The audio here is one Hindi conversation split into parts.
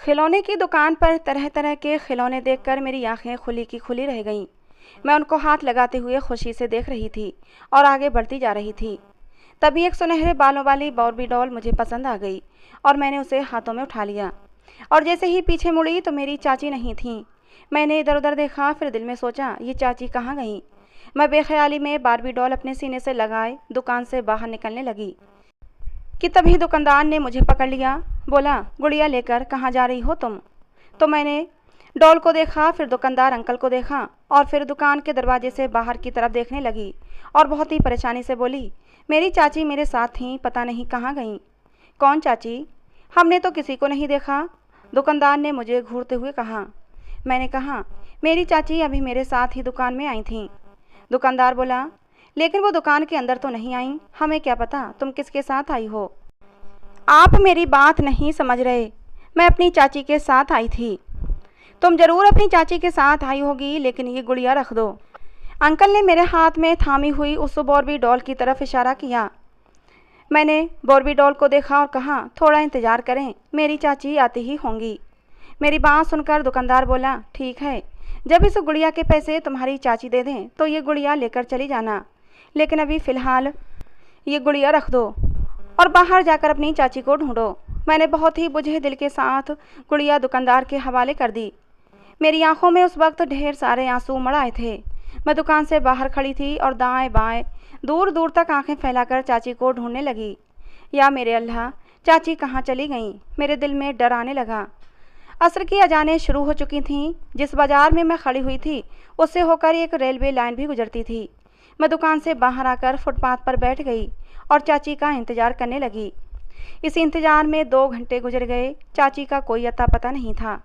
खिलौने की दुकान पर तरह तरह के खिलौने देखकर मेरी आंखें खुली की खुली रह गईं। मैं उनको हाथ लगाते हुए खुशी से देख रही थी और आगे बढ़ती जा रही थी। तभी एक सुनहरे बालों वाली बार्बी डॉल मुझे पसंद आ गई और मैंने उसे हाथों में उठा लिया। और जैसे ही पीछे मुड़ी तो मेरी चाची नहीं थी। मैंने इधर उधर देखा, फिर दिल में सोचा, ये चाची कहाँ गई। मैं बेख्याली में बार्बी डॉल अपने सीने से लगाए दुकान से बाहर निकलने लगी कि तभी दुकानदार ने मुझे पकड़ लिया। बोला, गुड़िया लेकर कहाँ जा रही हो तुम। तो मैंने डॉल को देखा, फिर दुकानदार अंकल को देखा और फिर दुकान के दरवाजे से बाहर की तरफ देखने लगी और बहुत ही परेशानी से बोली, मेरी चाची मेरे साथ थी, पता नहीं कहाँ गईं। कौन चाची? हमने तो किसी को नहीं देखा, दुकानदार ने मुझे घूरते हुए कहा। मैंने कहा, मेरी चाची अभी मेरे साथ ही दुकान में आई थीं। दुकानदार बोला, लेकिन वो दुकान के अंदर तो नहीं आई, हमें क्या पता तुम किसके साथ आई हो। आप मेरी बात नहीं समझ रहे, मैं अपनी चाची के साथ आई थी। तुम जरूर अपनी चाची के साथ आई होगी, लेकिन ये गुड़िया रख दो। अंकल ने मेरे हाथ में थामी हुई उस बार्बी डॉल की तरफ इशारा किया। मैंने बार्बी डॉल को देखा और कहा, थोड़ा इंतज़ार करें, मेरी चाची आती ही होंगी। मेरी बात सुनकर दुकानदार बोला, ठीक है, जब इस गुड़िया के पैसे तुम्हारी चाची दे दें तो ये गुड़िया लेकर चली जाना, लेकिन अभी फ़िलहाल ये गुड़िया रख दो और बाहर जाकर अपनी चाची को ढूंढो। मैंने बहुत ही बुझे दिल के साथ गुड़िया दुकानदार के हवाले कर दी। मेरी आंखों में उस वक्त ढेर सारे आंसू उमड़ आए थे। मैं दुकान से बाहर खड़ी थी और दाएं बाएं दूर दूर तक आंखें फैलाकर चाची को ढूंढने लगी। या मेरे अल्लाह, चाची कहाँ चली गईं। मेरे दिल में डर आने लगा। असर की अजानें शुरू हो चुकी थीं। जिस बाजार में मैं खड़ी हुई थी उससे होकर एक रेलवे लाइन भी गुजरती थी। मैं दुकान से बाहर आकर फुटपाथ पर बैठ गई और चाची का इंतज़ार करने लगी। इस इंतज़ार में 2 घंटे गुजर गए, चाची का कोई अता पता नहीं था।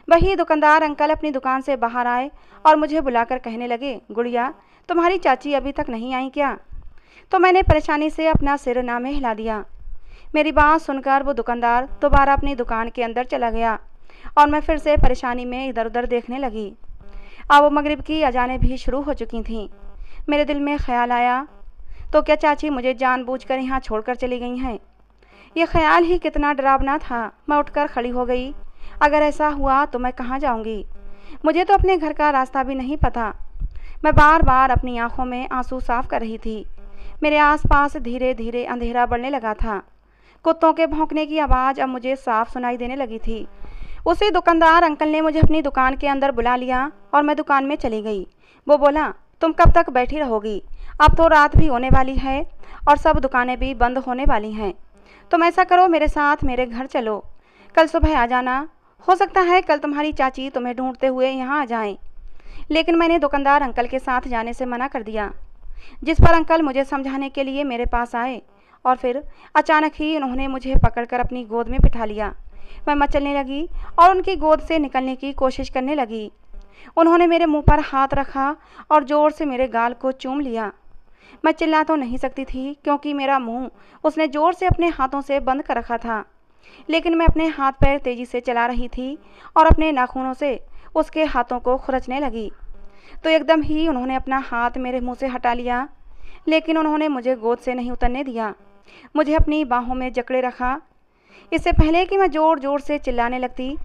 वही दुकानदार अंकल अपनी दुकान से बाहर आए और मुझे बुलाकर कहने लगे, गुड़िया, तुम्हारी चाची अभी तक नहीं आई क्या। तो मैंने परेशानी से अपना सिर ना में हिला दिया। मेरी बात सुनकर वो दुकानदार दोबारा अपनी दुकान के अंदर चला गया और मैं फिर से परेशानी में इधर उधर देखने लगी। अब मगरिब की अजानें भी शुरू हो चुकी थीं। मेरे दिल में ख्याल आया, तो क्या चाची मुझे जानबूझकर यहाँ छोड़कर चली गई हैं। ये ख्याल ही कितना डरावना था। मैं उठकर खड़ी हो गई। अगर ऐसा हुआ तो मैं कहाँ जाऊँगी। मुझे तो अपने घर का रास्ता भी नहीं पता। मैं बार बार अपनी आंखों में आंसू साफ कर रही थी। मेरे आसपास धीरे धीरे अंधेरा बढ़ने लगा था। कुत्तों के भौंकने की आवाज़ अब मुझे साफ सुनाई देने लगी थी। उसी दुकानदार अंकल ने मुझे अपनी दुकान के अंदर बुला लिया और मैं दुकान में चली गई। वो बोला, तुम कब तक बैठी रहोगी, अब तो रात भी होने वाली है और सब दुकानें भी बंद होने वाली हैं। तुम ऐसा करो, मेरे साथ मेरे घर चलो, कल सुबह आ जाना। हो सकता है कल तुम्हारी चाची तुम्हें ढूंढते हुए यहाँ आ जाएं। लेकिन मैंने दुकानदार अंकल के साथ जाने से मना कर दिया, जिस पर अंकल मुझे समझाने के लिए मेरे पास आए और फिर अचानक ही उन्होंने मुझे पकड़कर अपनी गोद में बिठा लिया। मैं मचलने लगी और उनकी गोद से निकलने की कोशिश करने लगी। उन्होंने मेरे मुंह पर हाथ रखा और ज़ोर से मेरे गाल को चूम लिया। मैं चिल्ला तो नहीं सकती थी क्योंकि मेरा मुंह उसने ज़ोर से अपने हाथों से बंद कर रखा था, लेकिन मैं अपने हाथ पैर तेज़ी से चला रही थी और अपने नाखूनों से उसके हाथों को खुरचने लगी। तो एकदम ही उन्होंने अपना हाथ मेरे मुंह से हटा लिया, लेकिन उन्होंने मुझे गोद से नहीं उतरने दिया। मुझे अपनी बाहों में जकड़े रखा। इससे पहले कि मैं ज़ोर ज़ोर से चिल्लाने लगती,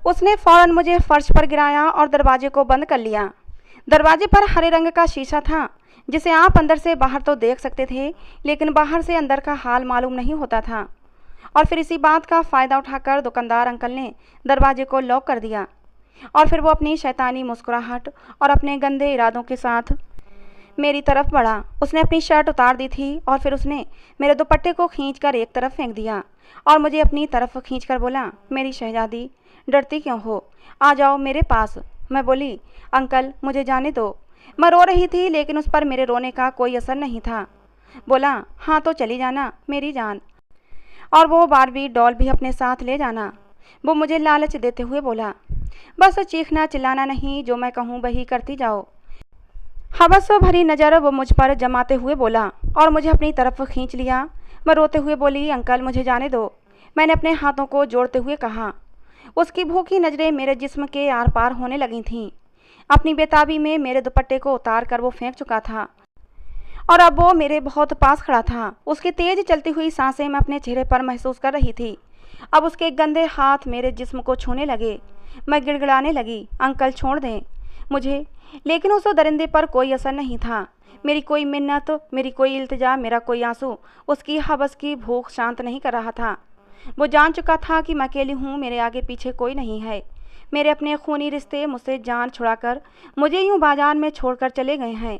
उसने फ़ौरन मुझे फर्श पर गिराया और दरवाजे को बंद कर लिया। दरवाजे पर हरे रंग का शीशा था, जिसे आप अंदर से बाहर तो देख सकते थे, लेकिन बाहर से अंदर का हाल मालूम नहीं होता था। और फिर इसी बात का फ़ायदा उठाकर दुकानदार अंकल ने दरवाजे को लॉक कर दिया और फिर वो अपनी शैतानी मुस्कुराहट और अपने गंदे इरादों के साथ मेरी तरफ बढ़ा। उसने अपनी शर्ट उतार दी थी और फिर उसने मेरे दुपट्टे को खींचकर एक तरफ फेंक दिया और मुझे अपनी तरफ खींचकर बोला, मेरी शहजादी, डरती क्यों हो, आ जाओ मेरे पास। मैं बोली, अंकल मुझे जाने दो। मैं रो रही थी, लेकिन उस पर मेरे रोने का कोई असर नहीं था। बोला, हाँ तो चली जाना मेरी जान, और वो बार्बी डॉल भी अपने साथ ले जाना। वो मुझे लालच देते हुए बोला, बस चीखना चिल्लाना नहीं, जो मैं कहूँ वही करती जाओ। हवस भरी नज़र वो मुझ पर जमाते हुए बोला और मुझे अपनी तरफ खींच लिया। मैं रोते हुए बोली, अंकल मुझे जाने दो। मैंने अपने हाथों को जोड़ते हुए कहा। उसकी भूखी नज़रें मेरे जिस्म के आर पार होने लगी थीं। अपनी बेताबी में मेरे दुपट्टे को उतार कर वो फेंक चुका था और अब वो मेरे बहुत पास खड़ा था। उसकी तेज चलती हुई सांसें मैं अपने चेहरे पर महसूस कर रही थी। अब उसके गंदे हाथ मेरे जिस्म को छूने लगे। मैं गिड़गिड़ाने लगी, अंकल छोड़ दें मुझे। लेकिन उस दरिंदे पर कोई असर नहीं था। मेरी कोई मिन्नत, मेरी कोई इल्तिजा, मेरा कोई आंसू उसकी हवस की भूख शांत नहीं कर रहा था। वो जान चुका था कि मैं अकेली हूँ, मेरे आगे पीछे कोई नहीं है। मेरे अपने खूनी रिश्ते मुझसे जान छुड़ाकर मुझे यूं बाजार में छोड़कर चले गए हैं।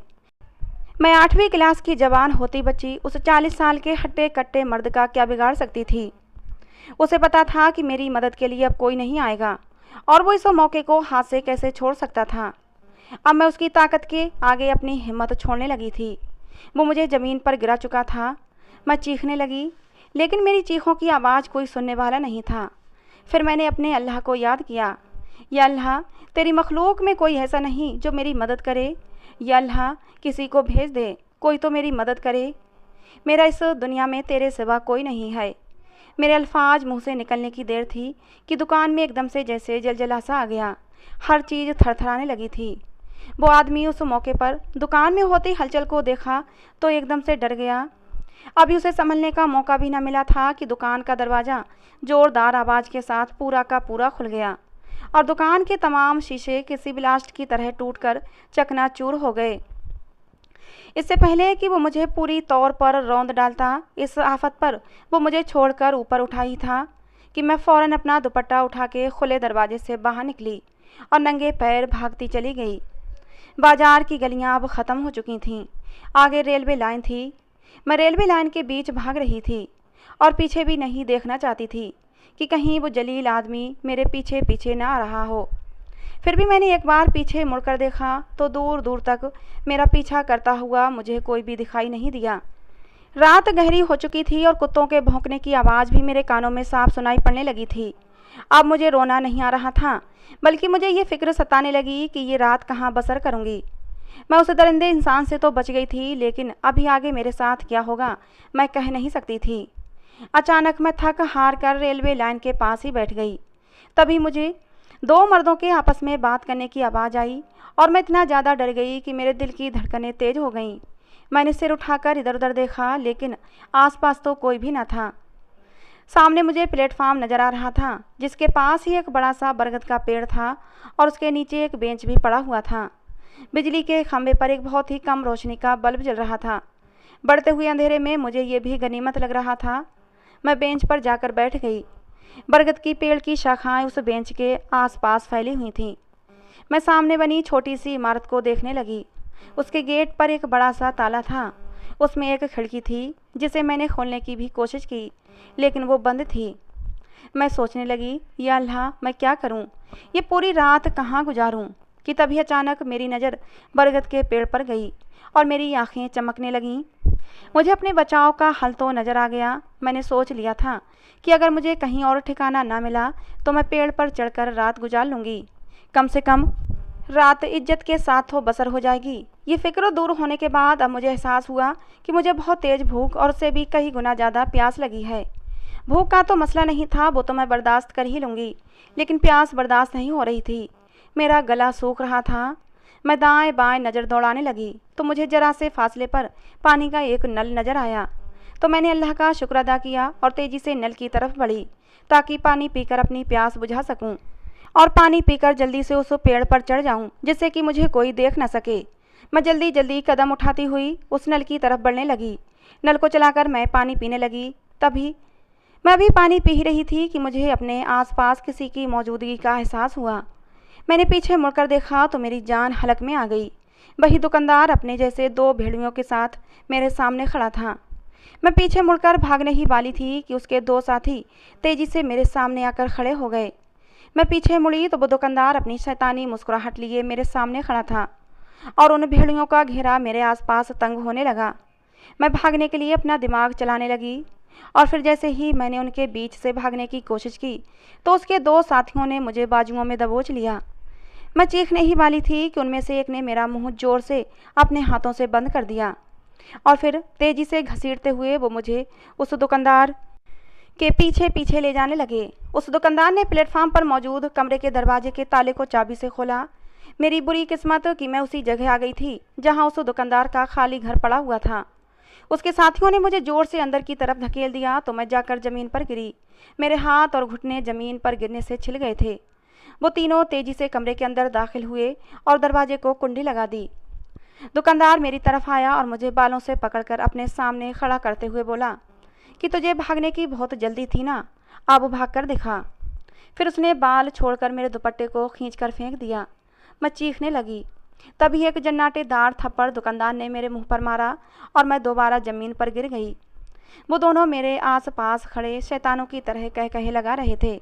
मैं 8वीं क्लास की जवान होती बच्ची उस 40 साल के हट्टे कट्टे मर्द का क्या बिगाड़ सकती थी। उसे पता था कि मेरी मदद के लिए अब कोई नहीं आएगा और वो इस मौके को हाथ से कैसे छोड़ सकता था। अब मैं उसकी ताकत के आगे अपनी हिम्मत छोड़ने लगी थी। वो मुझे ज़मीन पर गिरा चुका था। मैं चीखने लगी, लेकिन मेरी चीखों की आवाज़ कोई सुनने वाला नहीं था। फिर मैंने अपने अल्लाह को याद किया, या अल्लाह, तेरी मखलूक में कोई ऐसा नहीं जो मेरी मदद करे। या अल्लाह, किसी को भेज दे, कोई तो मेरी मदद करे। मेरा इस दुनिया में तेरे सिवा कोई नहीं है। मेरे अल्फाज मुंह से निकलने की देर थी कि दुकान में एकदम से जैसे जलजला सा आ गया। हर चीज़ थरथराने लगी थी। वो आदमी उस मौके पर दुकान में होती हलचल को देखा तो एकदम से डर गया। अभी उसे संभलने का मौका भी न मिला था कि दुकान का दरवाज़ा ज़ोरदार आवाज़ के साथ पूरा का पूरा खुल गया और दुकान के तमाम शीशे किसी ब्लास्ट की तरह टूटकर चकनाचूर हो गए। इससे पहले कि वो मुझे पूरी तौर पर रौंद डालता, इस आफत पर वो मुझे छोड़कर ऊपर उठा ही था कि मैं फ़ौरन अपना दुपट्टा उठा के खुले दरवाजे से बाहर निकली और नंगे पैर भागती चली गई। बाजार की गलियां अब ख़त्म हो चुकी थीं। आगे रेलवे लाइन थी। मैं रेलवे लाइन के बीच भाग रही थी और पीछे भी नहीं देखना चाहती थी कि कहीं वो जलील आदमी मेरे पीछे पीछे ना आ रहा हो। फिर भी मैंने एक बार पीछे मुड़कर देखा तो दूर दूर तक मेरा पीछा करता हुआ मुझे कोई भी दिखाई नहीं दिया। रात गहरी हो चुकी थी और कुत्तों के भौंकने की आवाज़ भी मेरे कानों में साफ सुनाई पड़ने लगी थी। अब मुझे रोना नहीं आ रहा था, बल्कि मुझे ये फिक्र सताने लगी कि ये रात कहाँ बसर करूँगी। मैं उस दरिंदे इंसान से तो बच गई थी, लेकिन अभी आगे मेरे साथ क्या होगा मैं कह नहीं सकती थी। अचानक मैं थक हार कर रेलवे लाइन के पास ही बैठ गई। तभी मुझे 2 मर्दों के आपस में बात करने की आवाज़ आई और मैं इतना ज़्यादा डर गई कि मेरे दिल की धड़कनें तेज हो गईं। मैंने सिर उठाकर इधर उधर देखा, लेकिन आसपास तो कोई भी न था। सामने मुझे प्लेटफार्म नज़र आ रहा था, जिसके पास ही एक बड़ा सा बरगद का पेड़ था और उसके नीचे एक बेंच भी पड़ा हुआ था। बिजली के खंभे पर एक बहुत ही कम रोशनी का बल्ब जल रहा था। बढ़ते हुए अंधेरे में मुझे ये भी गनीमत लग रहा था। मैं बेंच पर जाकर बैठ गई। बरगद की पेड़ की शाखाएं उस बेंच के आसपास फैली हुई थीं। मैं सामने बनी छोटी सी इमारत को देखने लगी। उसके गेट पर एक बड़ा सा ताला था। उसमें एक खिड़की थी जिसे मैंने खोलने की भी कोशिश की, लेकिन वो बंद थी। मैं सोचने लगी, या अल्लाह, मैं क्या करूं? ये पूरी रात कहाँ गुजारूं? कि तभी अचानक मेरी नज़र बरगद के पेड़ पर गई और मेरी आंखें चमकने लगीं। मुझे अपने बचाव का हल तो नज़र आ गया। मैंने सोच लिया था कि अगर मुझे कहीं और ठिकाना ना मिला तो मैं पेड़ पर चढ़कर रात गुजार लूँगी। कम से कम रात इज्जत के साथ तो बसर हो जाएगी। ये फिक्र दूर होने के बाद अब मुझे एहसास हुआ कि मुझे बहुत तेज़ भूख और उससे भी कई गुना ज़्यादा प्यास लगी है। भूख का तो मसला नहीं था, वो तो मैं बर्दाश्त कर ही लूँगी, लेकिन प्यास बर्दाश्त नहीं हो रही थी। मेरा गला सूख रहा था। मैं दाएं बाएं नज़र दौड़ाने लगी तो मुझे ज़रा से फासले पर पानी का एक नल नज़र आया। तो मैंने अल्लाह का शुक्र अदा किया और तेज़ी से नल की तरफ बढ़ी ताकि पानी पीकर अपनी प्यास बुझा सकूं और पानी पीकर जल्दी से उस पेड़ पर चढ़ जाऊं, जिससे कि मुझे कोई देख न सके। मैं जल्दी जल्दी कदम उठाती हुई उस नल की तरफ बढ़ने लगी। नल को चलाकर मैं पानी पीने लगी। तभी मैं अभी पानी पी ही रही थी कि मुझे अपने आसपास किसी की मौजूदगी का एहसास हुआ। मैंने पीछे मुड़कर देखा तो मेरी जान हलक में आ गई। वही दुकानदार अपने जैसे 2 भेड़ियों के साथ मेरे सामने खड़ा था। मैं पीछे मुड़कर भागने ही वाली थी कि उसके 2 साथी तेजी से मेरे सामने आकर खड़े हो गए। मैं पीछे मुड़ी तो वो दुकानदार अपनी शैतानी मुस्कुराहट लिए मेरे सामने खड़ा था और उन भेड़ियों का घेरा मेरे आसपास तंग होने लगा। मैं भागने के लिए अपना दिमाग चलाने लगी और फिर जैसे ही मैंने उनके बीच से भागने की कोशिश की तो उसके 2 साथियों ने मुझे बाजुओं में दबोच लिया। मैं चीखने ही वाली थी कि उनमें से एक ने मेरा मुंह जोर से अपने हाथों से बंद कर दिया और फिर तेज़ी से घसीटते हुए वो मुझे उस दुकानदार के पीछे पीछे ले जाने लगे। उस दुकानदार ने प्लेटफार्म पर मौजूद कमरे के दरवाजे के ताले को चाबी से खोला। मेरी बुरी किस्मत कि मैं उसी जगह आ गई थी जहां उस दुकानदार का खाली घर पड़ा हुआ था। उसके साथियों ने मुझे जोर से अंदर की तरफ धकेल दिया तो मैं जाकर ज़मीन पर गिरी। मेरे हाथ और घुटने ज़मीन पर गिरने से छिल गए थे। वो तीनों तेज़ी से कमरे के अंदर दाखिल हुए और दरवाजे को कुंडी लगा दी। दुकानदार मेरी तरफ आया और मुझे बालों से पकड़कर अपने सामने खड़ा करते हुए बोला कि तुझे भागने की बहुत जल्दी थी ना, अब भाग कर दिखा। फिर उसने बाल छोड़कर मेरे दुपट्टे को खींचकर फेंक दिया। मैं चीखने लगी। तभी एक जन्नाटेदार थप्पड़ दुकानदार ने मेरे मुंह पर मारा और मैं दोबारा ज़मीन पर गिर गई। वो दोनों मेरे आसपास खड़े शैतानों की तरह कह कहे लगा रहे थे।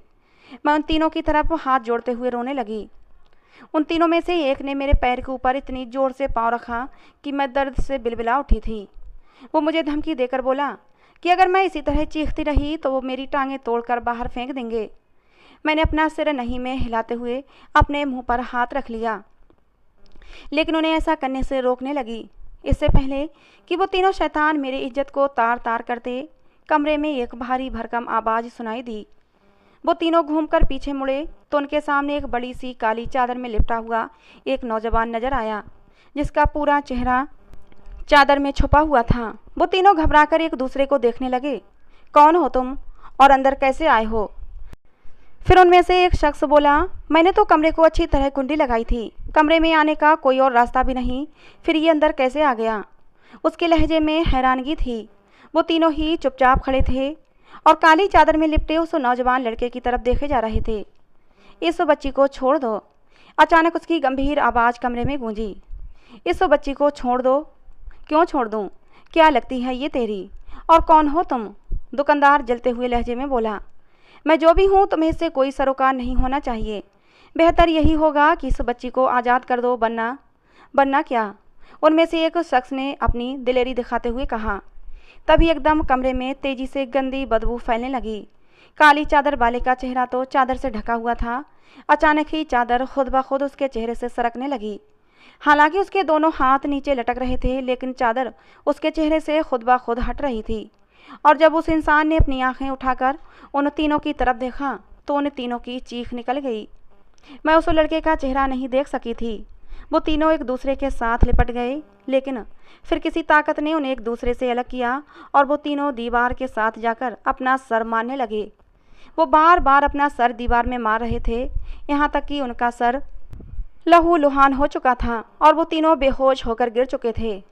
मैं उन तीनों की तरफ हाथ जोड़ते हुए रोने लगी। उन तीनों में से एक ने मेरे पैर के ऊपर इतनी ज़ोर से पाँव रखा कि मैं दर्द से बिलबिला उठी थी। वो मुझे धमकी देकर बोला कि अगर मैं इसी तरह चीखती रही तो वो मेरी टांगें तोड़कर बाहर फेंक देंगे। मैंने अपना सिर नहीं में हिलाते हुए अपने मुंह पर हाथ रख लिया, लेकिन उन्हें ऐसा करने से रोकने लगी। इससे पहले कि वो तीनों शैतान मेरी इज्जत को तार तार करते, कमरे में एक भारी भरकम आवाज़ सुनाई दी। वो तीनों घूमकर पीछे मुड़े तो उनके सामने एक बड़ी सी काली चादर में लिपटा हुआ एक नौजवान नजर आया, जिसका पूरा चेहरा चादर में छुपा हुआ था। वो तीनों घबराकर एक दूसरे को देखने लगे। कौन हो तुम और अंदर कैसे आए हो? फिर उनमें से एक शख्स बोला, मैंने तो कमरे को अच्छी तरह कुंडी लगाई थी, कमरे में आने का कोई और रास्ता भी नहीं, फिर ये अंदर कैसे आ गया? उसके लहजे में हैरानगी थी। वो तीनों ही चुपचाप खड़े थे और काली चादर में लिपटे उस नौजवान लड़के की तरफ देखे जा रहे थे। इस बच्ची को छोड़ दो। अचानक उसकी गंभीर आवाज़ कमरे में गूंजी। इस बच्ची को छोड़ दो। क्यों छोड़ दूं? क्या लगती है ये तेरी? और कौन हो तुम? दुकानदार जलते हुए लहजे में बोला, मैं जो भी हूँ तुम्हें इससे कोई सरोकार नहीं होना चाहिए। बेहतर यही होगा कि इस बच्ची को आज़ाद कर दो, बनना क्या? उनमें से एक शख्स ने अपनी दिलेरी दिखाते हुए कहा। तभी एकदम कमरे में तेजी से गंदी बदबू फैलने लगी। काली चादर वाले का चेहरा तो चादर से ढका हुआ था। अचानक ही चादर खुद ब खुद उसके चेहरे से सरकने लगी। हालांकि उसके दोनों हाथ नीचे लटक रहे थे, लेकिन चादर उसके चेहरे से खुद ब खुद हट रही थी। और जब उस इंसान ने अपनी आंखें उठाकर उन तीनों की तरफ देखा तो उन तीनों की चीख निकल गई। मैं उस लड़के का चेहरा नहीं देख सकी थी। वो तीनों एक दूसरे के साथ लिपट गए, लेकिन फिर किसी ताकत ने उन्हें एक दूसरे से अलग किया और वो तीनों दीवार के साथ जाकर अपना सर मारने लगे। वो बार बार अपना सर दीवार में मार रहे थे, यहाँ तक कि उनका सर लहूलुहान हो चुका था और वो तीनों बेहोश होकर गिर चुके थे।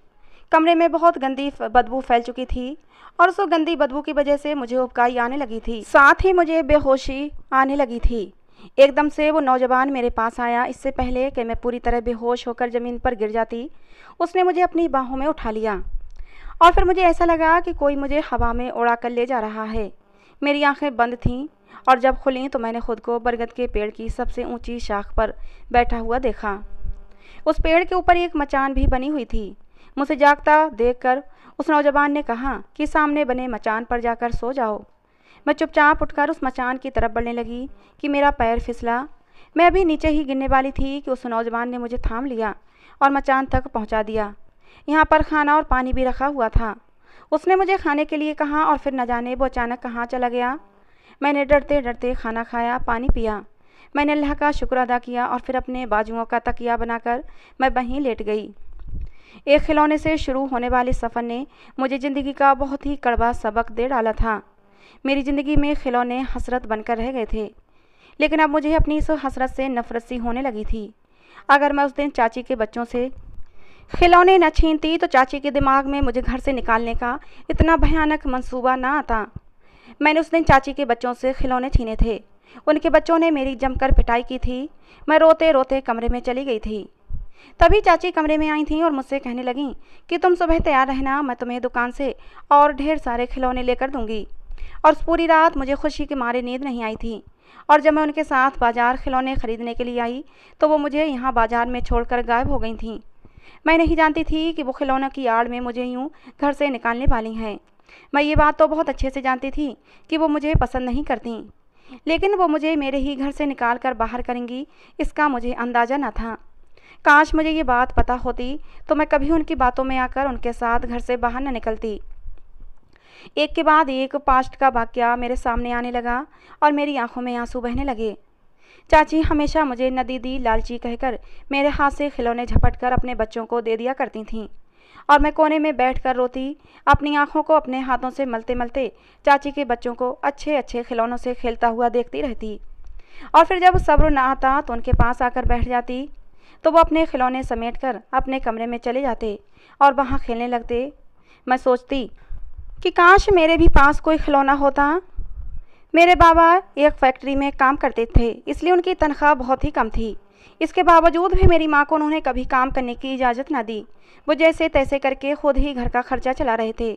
कमरे में बहुत गंदी बदबू फैल चुकी थी और उस गंदी बदबू की वजह से मुझे उबकाई आने लगी थी, साथ ही मुझे बेहोशी आने लगी थी। एकदम से वो नौजवान मेरे पास आया। इससे पहले कि मैं पूरी तरह बेहोश होकर ज़मीन पर गिर जाती, उसने मुझे अपनी बाहों में उठा लिया और फिर मुझे ऐसा लगा कि कोई मुझे हवा में उड़ा कर ले जा रहा है। मेरी आंखें बंद थीं और जब खुलीं तो मैंने खुद को बरगद के पेड़ की सबसे ऊंची शाख पर बैठा हुआ देखा। उस पेड़ के ऊपर एक मचान भी बनी हुई थी। मुझे जागता देखकर उस नौजवान ने कहा कि सामने बने मचान पर जाकर सो जाओ। मैं चुपचाप उठकर उस मचान की तरफ बढ़ने लगी कि मेरा पैर फिसला। मैं अभी नीचे ही गिरने वाली थी कि उस नौजवान ने मुझे थाम लिया और मचान तक पहुंचा दिया। यहाँ पर खाना और पानी भी रखा हुआ था। उसने मुझे खाने के लिए कहा और फिर न जाने वो अचानक कहाँ चला गया। मैंने डरते डरते खाना खाया, पानी पिया। मैंने अल्लाह का शुक्र अदा किया और फिर अपने बाजुओं का तकिया बनाकर मैं वहीं लेट गई। एक खिलौने से शुरू होने वाले सफ़र ने मुझे ज़िंदगी का बहुत ही कड़वा सबक दे डाला था। मेरी ज़िंदगी में खिलौने हसरत बनकर रह गए थे, लेकिन अब मुझे अपनी इस हसरत से नफरत सी होने लगी थी। अगर मैं उस दिन चाची के बच्चों से खिलौने न छीनती तो चाची के दिमाग में मुझे घर से निकालने का इतना भयानक मंसूबा ना आता। मैंने उस दिन चाची के बच्चों से खिलौने छीने थे। उनके बच्चों ने मेरी जमकर पिटाई की थी। मैं रोते रोते कमरे में चली गई थी। तभी चाची कमरे में आई थीं और मुझसे कहने लगीं कि तुम सुबह तैयार रहना, मैं तुम्हें दुकान से और ढेर सारे खिलौने लेकर दूंगी। और पूरी रात मुझे खुशी के मारे नींद नहीं आई थी। और जब मैं उनके साथ बाज़ार खिलौने ख़रीदने के लिए आई तो वो मुझे यहाँ बाज़ार में छोड़कर गायब हो गई थीं। मैं नहीं जानती थी कि वो खिलौनों की आड़ में मुझे यूँ घर से निकालने वाली हैं। मैं ये बात तो बहुत अच्छे से जानती थी कि वो मुझे पसंद नहीं करती, लेकिन वो मुझे मेरे ही घर से निकाल कर बाहर करेंगी, इसका मुझे अंदाज़ा न था। काश मुझे ये बात पता होती तो मैं कभी उनकी बातों में आकर उनके साथ घर से बाहर न निकलती। एक के बाद एक पास्ट का वाक़या मेरे सामने आने लगा और मेरी आंखों में आंसू बहने लगे। चाची हमेशा मुझे नदीदी लालची कहकर मेरे हाथ से खिलौने झपट कर अपने बच्चों को दे दिया करती थीं। और मैं कोने में बैठकर रोती अपनी आंखों को अपने हाथों से मलते मलते चाची के बच्चों को अच्छे अच्छे खिलौनों से खेलता हुआ देखती रहती। और फिर जब सब्र ना आता तो उनके पास आकर बैठ जाती, तो वो अपने खिलौने समेटकर अपने कमरे में चले जाते और वहाँ खेलने लगते। मैं सोचती कि काश मेरे भी पास कोई खिलौना होता। मेरे बाबा एक फैक्ट्री में काम करते थे, इसलिए उनकी तनख्वाह बहुत ही कम थी। इसके बावजूद भी मेरी माँ को उन्होंने कभी काम करने की इजाज़त ना दी। वो जैसे तैसे करके खुद ही घर का खर्चा चला रहे थे।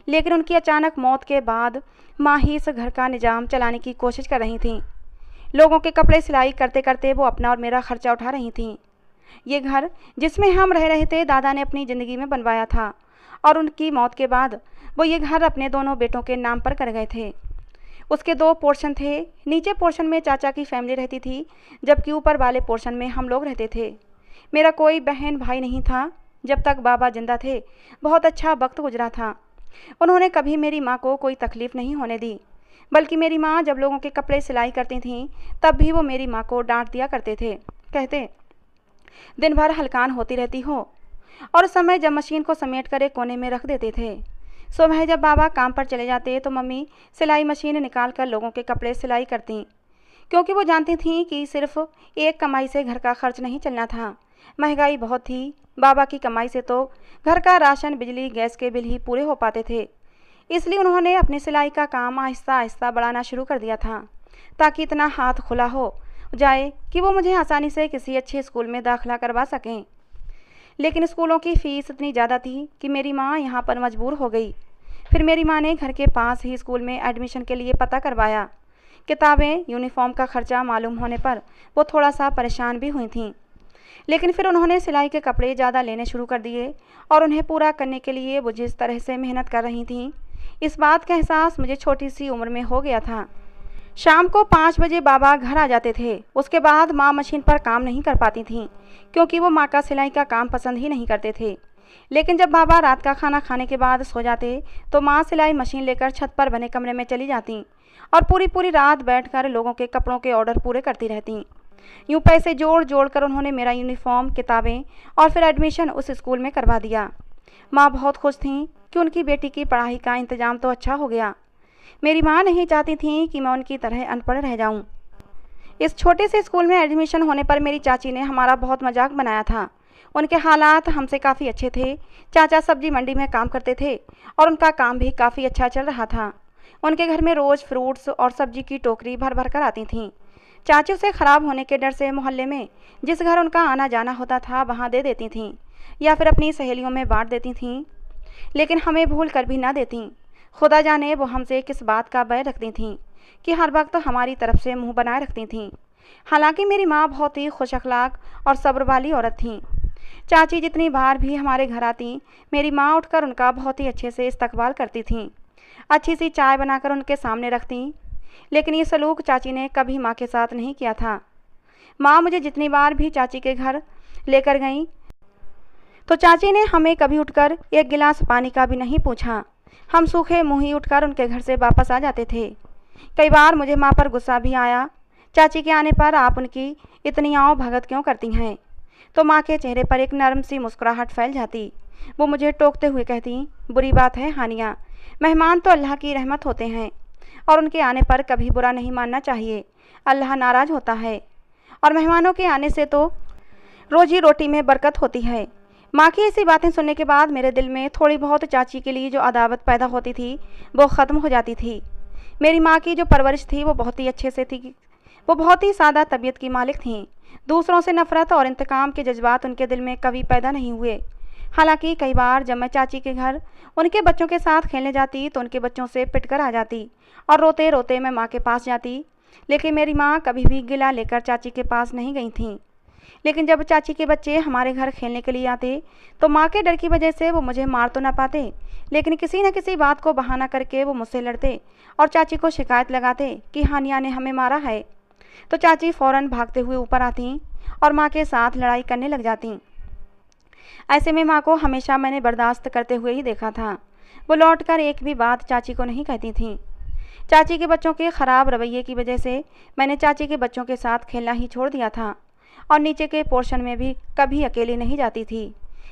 लेकिन उनकी अचानक मौत के बाद माँ ही इस घर का निज़ाम चलाने की कोशिश कर रही थीं। लोगों के कपड़े सिलाई करते करते वो अपना और मेरा खर्चा उठा रही थीं। ये घर जिसमें हम रह रहे थे दादा ने अपनी ज़िंदगी में बनवाया था, और उनकी मौत के बाद वो ये घर अपने दोनों बेटों के नाम पर कर गए थे। उसके 2 पोर्शन थे। नीचे पोर्शन में चाचा की फैमिली रहती थी, जबकि ऊपर वाले पोर्शन में हम लोग रहते थे। मेरा कोई बहन भाई नहीं था। जब तक बाबा जिंदा थे बहुत अच्छा वक्त गुजरा था। उन्होंने कभी मेरी माँ को कोई तकलीफ़ नहीं होने दी, बल्कि मेरी माँ जब लोगों के कपड़े सिलाई करती थीं तब भी वो मेरी माँ को डांट दिया करते थे। कहते, दिन भर हलकान होती रहती हो। और उस समय जब मशीन को समेट कर एक कोने में रख देते थे। सुबह जब बाबा काम पर चले जाते तो मम्मी सिलाई मशीन निकाल कर लोगों के कपड़े सिलाई करती, क्योंकि वो जानती थीं कि सिर्फ एक कमाई से घर का खर्च नहीं चलना था। महंगाई बहुत थी। बाबा की कमाई से तो घर का राशन, बिजली, गैस के बिल ही पूरे हो पाते थे। इसलिए उन्होंने अपनी सिलाई का काम आहिस्ता आहिस्ता बढ़ाना शुरू कर दिया था, ताकि इतना हाथ खुला हो जाए कि वो मुझे आसानी से किसी अच्छे स्कूल में दाखिला करवा सकें। लेकिन स्कूलों की फ़ीस इतनी ज़्यादा थी कि मेरी माँ यहाँ पर मजबूर हो गई। फिर मेरी माँ ने घर के पास ही स्कूल में एडमिशन के लिए पता करवाया। किताबें, यूनिफॉर्म का खर्चा मालूम होने पर वो थोड़ा सा परेशान भी हुई थीं। लेकिन फिर उन्होंने सिलाई के कपड़े ज़्यादा लेने शुरू कर दिए, और उन्हें पूरा करने के लिए वो जिस तरह से मेहनत कर रही थीं, इस बात का एहसास मुझे छोटी सी उम्र में हो गया था। शाम को 5 बजे बाबा घर आ जाते थे। उसके बाद माँ मशीन पर काम नहीं कर पाती थीं, क्योंकि वो माँ का सिलाई का काम पसंद ही नहीं करते थे। लेकिन जब बाबा रात का खाना खाने के बाद सो जाते तो माँ सिलाई मशीन लेकर छत पर बने कमरे में चली जाती और पूरी पूरी रात बैठकर लोगों के कपड़ों के ऑर्डर पूरे करती रहती। यूँ पैसे जोड़ जोड़ कर उन्होंने मेरा यूनिफॉर्म, किताबें और फिर एडमिशन उस स्कूल में करवा दिया। माँ बहुत खुश थीं कि उनकी बेटी की पढ़ाई का इंतज़ाम तो अच्छा हो गया। मेरी माँ नहीं चाहती थी कि मैं उनकी तरह अनपढ़ रह जाऊँ। इस छोटे से स्कूल में एडमिशन होने पर मेरी चाची ने हमारा बहुत मजाक बनाया था। उनके हालात हमसे काफ़ी अच्छे थे। चाचा सब्जी मंडी में काम करते थे और उनका काम भी काफ़ी अच्छा चल रहा था। उनके घर में रोज़ फ्रूट्स और सब्जी की टोकरी भर भर कर आती थीं। चाची उसे ख़राब होने के डर से मोहल्ले में जिस घर उनका आना जाना होता था वहाँ दे देती थीं, या फिर अपनी सहेलियों में बांट देती थीं। लेकिन हमें भूल कर भी ना देती। खुदा जाने वो हमसे किस बात का भय रखती थीं कि हर वक्त हमारी तरफ से मुंह बनाए रखती थीं। हालांकि मेरी माँ बहुत ही खुश अखलाक और सब्र वाली औरत थीं। चाची जितनी बार भी हमारे घर आती, मेरी माँ उठकर उनका बहुत ही अच्छे से इस्तकबाल करती थीं। अच्छी सी चाय बनाकर उनके सामने रखती। लेकिन ये सलूक चाची ने कभी माँ के साथ नहीं किया था। माँ मुझे जितनी बार भी चाची के घर लेकर गईं तो चाची ने हमें कभी उठकर एक गिलास पानी का भी नहीं पूछा। हम सूखे मुँह ही उठकर उनके घर से वापस आ जाते थे। कई बार मुझे माँ पर गुस्सा भी आया। चाची के आने पर आप उनकी इतनी आओ भगत क्यों करती हैं? तो माँ के चेहरे पर एक नरम सी मुस्कुराहट फैल जाती। वो मुझे टोकते हुए कहती, बुरी बात है हानिया, मेहमान तो अल्लाह की रहमत होते हैं और उनके आने पर कभी बुरा नहीं मानना चाहिए। अल्लाह नाराज़ होता है और मेहमानों के आने से तो रोजी रोटी में बरकत होती है। माँ की ऐसी बातें सुनने के बाद मेरे दिल में थोड़ी बहुत चाची के लिए जो अदावत पैदा होती थी वो ख़त्म हो जाती थी। मेरी माँ की जो परवरिश थी वो बहुत ही अच्छे से थी। वो बहुत ही सादा तबीयत की मालिक थीं। दूसरों से नफरत और इंतकाम के जज्बात उनके दिल में कभी पैदा नहीं हुए। हालांकि कई बार जब मैं चाची के घर उनके बच्चों के साथ खेलने जाती तो उनके बच्चों से पिटकर आ जाती और रोते रोते मैं माँ के पास जाती। लेकिन मेरी माँ कभी भी गिला लेकर चाची के पास नहीं गई थीं। लेकिन जब चाची के बच्चे हमारे घर खेलने के लिए आते तो माँ के डर की वजह से वो मुझे मार तो ना पाते, लेकिन किसी न किसी बात को बहाना करके वो मुझसे लड़ते और चाची को शिकायत लगाते कि हानिया ने हमें मारा है। तो चाची फ़ौरन भागते हुए ऊपर आती और माँ के साथ लड़ाई करने लग जाती। ऐसे में माँ को हमेशा मैंने बर्दाश्त करते हुए ही देखा था। वो लौटकर एक भी बात चाची को नहीं कहती थीं। चाची के बच्चों के ख़राब रवैये की वजह से मैंने चाची के बच्चों के साथ खेलना ही छोड़ दिया था और नीचे के पोर्शन में भी कभी अकेली नहीं जाती थी।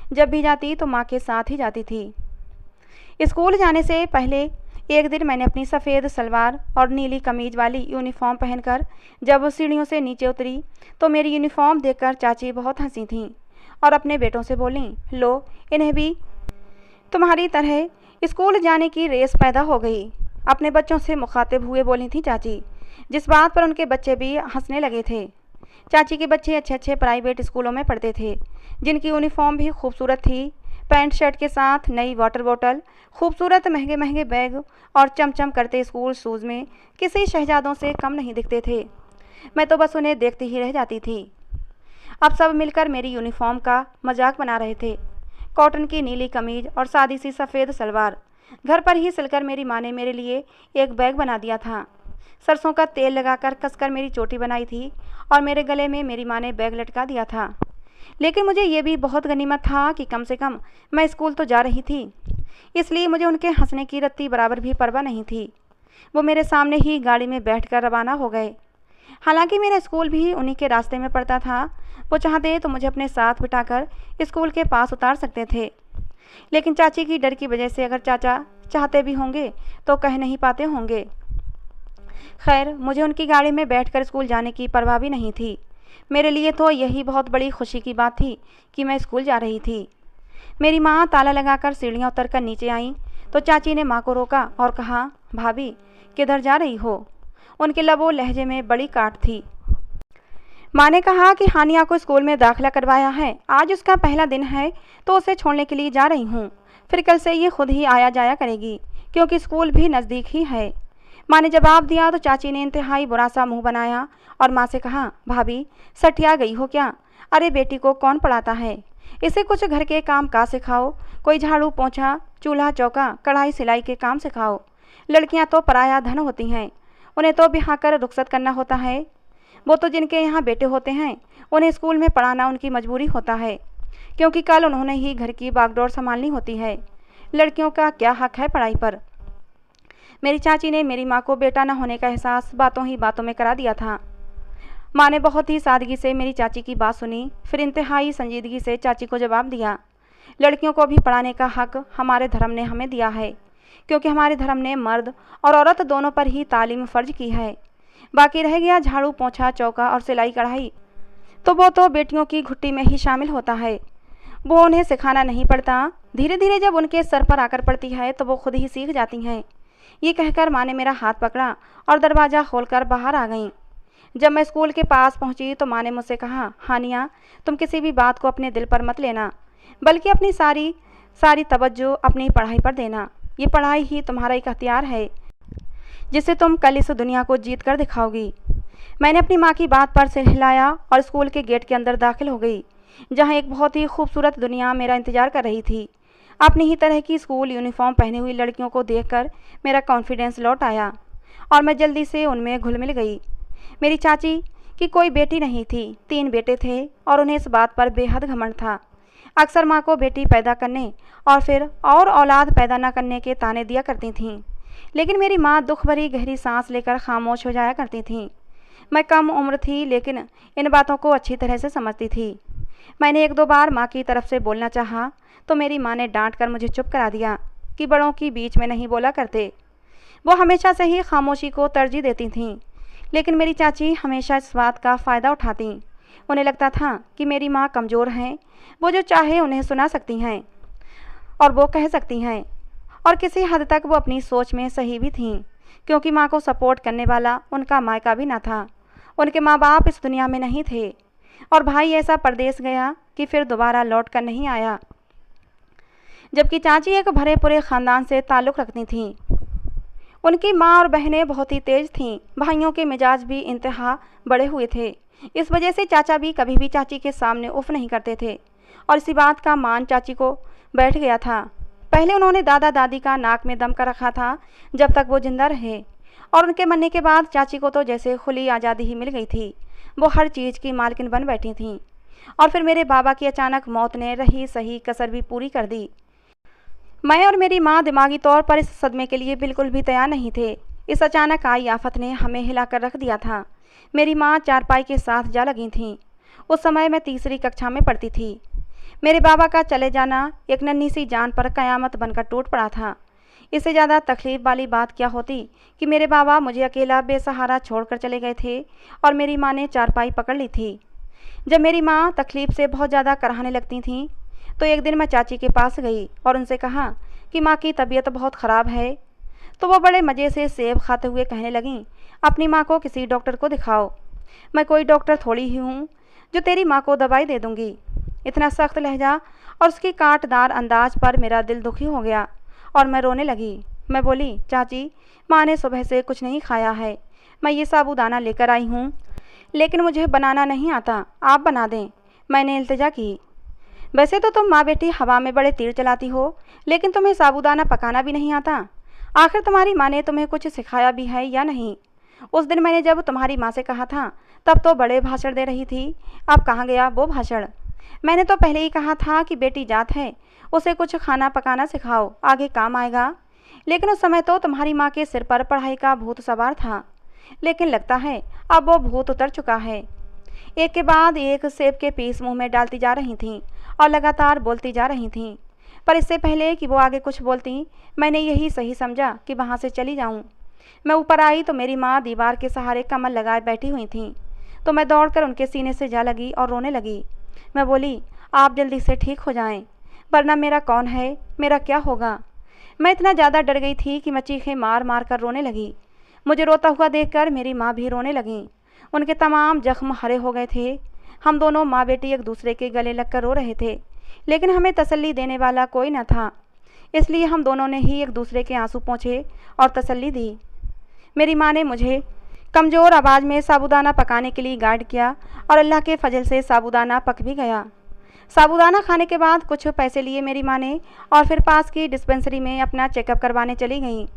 जब भी जाती तो माँ के साथ ही जाती थी। स्कूल जाने से पहले एक दिन मैंने अपनी सफ़ेद सलवार और नीली कमीज वाली यूनिफॉर्म पहनकर जब वो सीढ़ियों से नीचे उतरी तो मेरी यूनिफॉर्म देखकर चाची बहुत हंसी थीं और अपने बेटों से बोलीं, लो इन्हें भी तुम्हारी तरह स्कूल जाने की रेस पैदा हो गई। अपने बच्चों से मुखातिब हुए बोली थी चाची, जिस बात पर उनके बच्चे भी हंसने लगे थे। चाची के बच्चे अच्छे अच्छे प्राइवेट स्कूलों में पढ़ते थे, जिनकी यूनिफॉर्म भी खूबसूरत थी। पैंट शर्ट के साथ नई वाटर बोतल, खूबसूरत महंगे महंगे बैग और चमचम करते स्कूल शूज़ में किसी शहजादों से कम नहीं दिखते थे। मैं तो बस उन्हें देखती ही रह जाती थी। अब सब मिलकर मेरी यूनिफॉर्म का मजाक बना रहे थे। कॉटन की नीली कमीज और सादी सी सफ़ेद सलवार घर पर ही सिलकर मेरी माँ ने मेरे लिए एक बैग बना दिया था। सरसों का तेल लगाकर कसकर मेरी चोटी बनाई थी और मेरे गले में मेरी माँ ने बैग लटका दिया था। लेकिन मुझे ये भी बहुत गनीमत था कि कम से कम मैं स्कूल तो जा रही थी, इसलिए मुझे उनके हंसने की रत्ती बराबर भी परवाह नहीं थी। वो मेरे सामने ही गाड़ी में बैठकर रवाना हो गए। हालांकि मेरा स्कूल भी उन्हीं के रास्ते में पड़ता था। वो चाहते तो मुझे अपने साथ बिठाकर स्कूल के पास उतार सकते थे, लेकिन चाची की डर की वजह से अगर चाचा चाहते भी होंगे तो कह नहीं पाते होंगे। खैर, मुझे उनकी गाड़ी में बैठकर स्कूल जाने की परवाह भी नहीं थी। मेरे लिए तो यही बहुत बड़ी खुशी की बात थी कि मैं स्कूल जा रही थी। मेरी माँ ताला लगाकर सीढ़ियाँ उतरकर नीचे आईं तो चाची ने माँ को रोका और कहा, भाभी किधर जा रही हो? उनके लबों लहजे में बड़ी काट थी। माँ ने कहा कि हानिया को स्कूल में दाखिला करवाया है, आज उसका पहला दिन है तो उसे छोड़ने के लिए जा रही हूँ। फिर कल से ये खुद ही आया जाया करेगी क्योंकि स्कूल भी नज़दीक ही है। माँ ने जवाब दिया तो चाची ने इंतहाई बुरा सा मुँह बनाया और माँ से कहा, भाभी सठिया गई हो क्या? अरे बेटी को कौन पढ़ाता है? इसे कुछ घर के काम काज सिखाओ, कोई झाड़ू पोंछा, चूल्हा चौका, कढ़ाई सिलाई के काम सिखाओ। लड़कियां तो पराया धन होती हैं, उन्हें तो ब्याह कर रुखसत करना होता है। वो तो जिनके यहाँ बेटे होते हैं उन्हें स्कूल में पढ़ाना उनकी मजबूरी होता है, क्योंकि कल उन्होंने ही घर की बागडोर संभालनी होती है। लड़कियों का क्या हक है पढ़ाई पर? मेरी चाची ने मेरी माँ को बेटा न होने का एहसास बातों ही बातों में करा दिया था। माँ ने बहुत ही सादगी से मेरी चाची की बात सुनी, फिर इंतहाई संजीदगी से चाची को जवाब दिया, लड़कियों को भी पढ़ाने का हक हमारे धर्म ने हमें दिया है, क्योंकि हमारे धर्म ने मर्द और औरत दोनों पर ही तालीम फ़र्ज की है। बाकी रह गया झाड़ू पोंछा चौका और सिलाई कढ़ाई, तो वो तो बेटियों की घुट्टी में ही शामिल होता है। वो उन्हें सिखाना नहीं पड़ता, धीरे धीरे जब उनके सर पर आकर पड़ती है तो वो खुद ही सीख जाती हैं। ये कहकर माँ ने मेरा हाथ पकड़ा और दरवाज़ा खोलकर बाहर आ गईं। जब मैं स्कूल के पास पहुंची तो माँ ने मुझसे कहा, हानिया तुम किसी भी बात को अपने दिल पर मत लेना, बल्कि अपनी सारी तवज्जो अपनी पढ़ाई पर देना। ये पढ़ाई ही तुम्हारा एक हथियार है जिससे तुम कल इस दुनिया को जीत कर दिखाओगी। मैंने अपनी माँ की बात पर सिर हिलाया और स्कूल के गेट के अंदर दाखिल हो गई, जहाँ एक बहुत ही खूबसूरत दुनिया मेरा इंतज़ार कर रही थी। अपनी ही तरह की स्कूल यूनिफॉर्म पहनी हुई लड़कियों को देखकर मेरा कॉन्फिडेंस लौट आया और मैं जल्दी से उनमें घुल मिल गई। मेरी चाची की कोई बेटी नहीं थी, 3 बेटे थे और उन्हें इस बात पर बेहद घमंड था। अक्सर माँ को बेटी पैदा करने और फिर और औलाद पैदा न करने के ताने दिया करती थीं, लेकिन मेरी माँ दुख भरी गहरी सांस लेकर खामोश हो जाया करती थीं। मैं कम उम्र थी लेकिन इन बातों को अच्छी तरह से समझती थी। मैंने 1-2 बार माँ की तरफ से बोलना चाहा तो मेरी माँ ने डांट कर मुझे चुप करा दिया कि बड़ों की बीच में नहीं बोला करते। वो हमेशा से ही खामोशी को तरजीह देती थीं, लेकिन मेरी चाची हमेशा इस बात का फ़ायदा उठाती। उन्हें लगता था कि मेरी माँ कमज़ोर हैं, वो जो चाहे उन्हें सुना सकती हैं और वो कह सकती हैं, और किसी हद तक वो अपनी सोच में सही भी थीं, क्योंकि माँ को सपोर्ट करने वाला उनका मायका भी ना था। उनके माँ बाप इस दुनिया में नहीं थे और भाई ऐसा परदेश गया कि फिर दोबारा लौट कर नहीं आया। जबकि चाची एक भरे पूरे ख़ानदान से ताल्लुक़ रखती थीं। उनकी माँ और बहनें बहुत ही तेज़ थीं, भाइयों के मिजाज भी इंतहा बढ़े हुए थे। इस वजह से चाचा भी कभी भी चाची के सामने उफ नहीं करते थे और इसी बात का मान चाची को बैठ गया था। पहले उन्होंने दादा दादी का नाक में दम कर रखा था जब तक वो जिंदा रहे, और उनके मरने के बाद चाची को तो जैसे खुली आज़ादी ही मिल गई थी। वो हर चीज़ की मालकिन बन बैठी थीं। और फिर मेरे बाबा की अचानक मौत ने रही सही कसर भी पूरी कर दी। मैं और मेरी माँ दिमागी तौर पर इस सदमे के लिए बिल्कुल भी तैयार नहीं थे। इस अचानक आई आफत ने हमें हिलाकर रख दिया था। मेरी माँ चारपाई के साथ जा लगी थीं। उस समय मैं तीसरी कक्षा में पढ़ती थी। मेरे बाबा का चले जाना एक नन्ही सी जान पर कयामत बनकर टूट पड़ा था। इससे ज़्यादा तकलीफ वाली बात क्या होती कि मेरे बाबा मुझे अकेला बेसहारा छोड़कर चले गए थे और मेरी माँ ने चारपाई पकड़ ली थी। जब मेरी माँ तकलीफ से बहुत ज़्यादा कराहने लगती थीं तो एक दिन मैं चाची के पास गई और उनसे कहा कि माँ की तबीयत बहुत ख़राब है। तो वो बड़े मज़े से सेब खाते हुए कहने लगीं, अपनी माँ को किसी डॉक्टर को दिखाओ। मैं कोई डॉक्टर थोड़ी ही हूँ जो तेरी माँ को दवाई दे दूँगी। इतना सख्त लहजा और उसकी कांटदार अंदाज पर मेरा दिल दुखी हो गया और मैं रोने लगी। मैं बोली, चाची, माँ ने सुबह से कुछ नहीं खाया है। मैं ये साबूदाना लेकर आई हूँ, लेकिन मुझे बनाना नहीं आता, आप बना दें। मैंने इल्तिजा की। वैसे तो तुम माँ बेटी हवा में बड़े तीर चलाती हो, लेकिन तुम्हें साबूदाना पकाना भी नहीं आता। आखिर तुम्हारी माँ ने तुम्हें कुछ सिखाया भी है या नहीं? उस दिन मैंने जब तुम्हारी माँ से कहा था तब तो बड़े भाषण दे रही थी, अब कहाँ गया वो भाषण? मैंने तो पहले ही कहा था कि बेटी जात है, उसे कुछ खाना पकाना सिखाओ, आगे काम आएगा। लेकिन उस समय तो तुम्हारी माँ के सिर पर पढ़ाई का भूत सवार था, लेकिन लगता है अब वो भूत उतर चुका है। एक के बाद एक सेब के पीस मुंह में डालती जा रही थीं और लगातार बोलती जा रही थीं। पर इससे पहले कि वो आगे कुछ बोलती, मैंने यही सही समझा कि वहाँ से चली जाऊँ। मैं ऊपर आई तो मेरी माँ दीवार के सहारे कमर लगाए बैठी हुई थीं। तो मैं दौड़कर उनके सीने से जा लगी और रोने लगी। मैं बोली, आप जल्दी से ठीक हो जाएं, वरना मेरा कौन है, मेरा क्या होगा? मैं इतना ज़्यादा डर गई थी कि मैं चीखें मार मार कर रोने लगी। मुझे रोता हुआ देखकर मेरी माँ भी रोने लगीं। उनके तमाम जख्म हरे हो गए थे। हम दोनों माँ बेटी एक दूसरे के गले लगकर रो रहे थे, लेकिन हमें तसल्ली देने वाला कोई न था। इसलिए हम दोनों ने ही एक दूसरे के आंसू पोंछे और तसल्ली दी। मेरी माँ ने मुझे कमज़ोर आवाज़ में साबूदाना पकाने के लिए गाइड किया और अल्लाह के फजल से साबूदाना पक भी गया। साबूदाना खाने के बाद कुछ पैसे लिए मेरी माँ ने और फिर पास की डिस्पेंसरी में अपना चेकअप करवाने चली गई।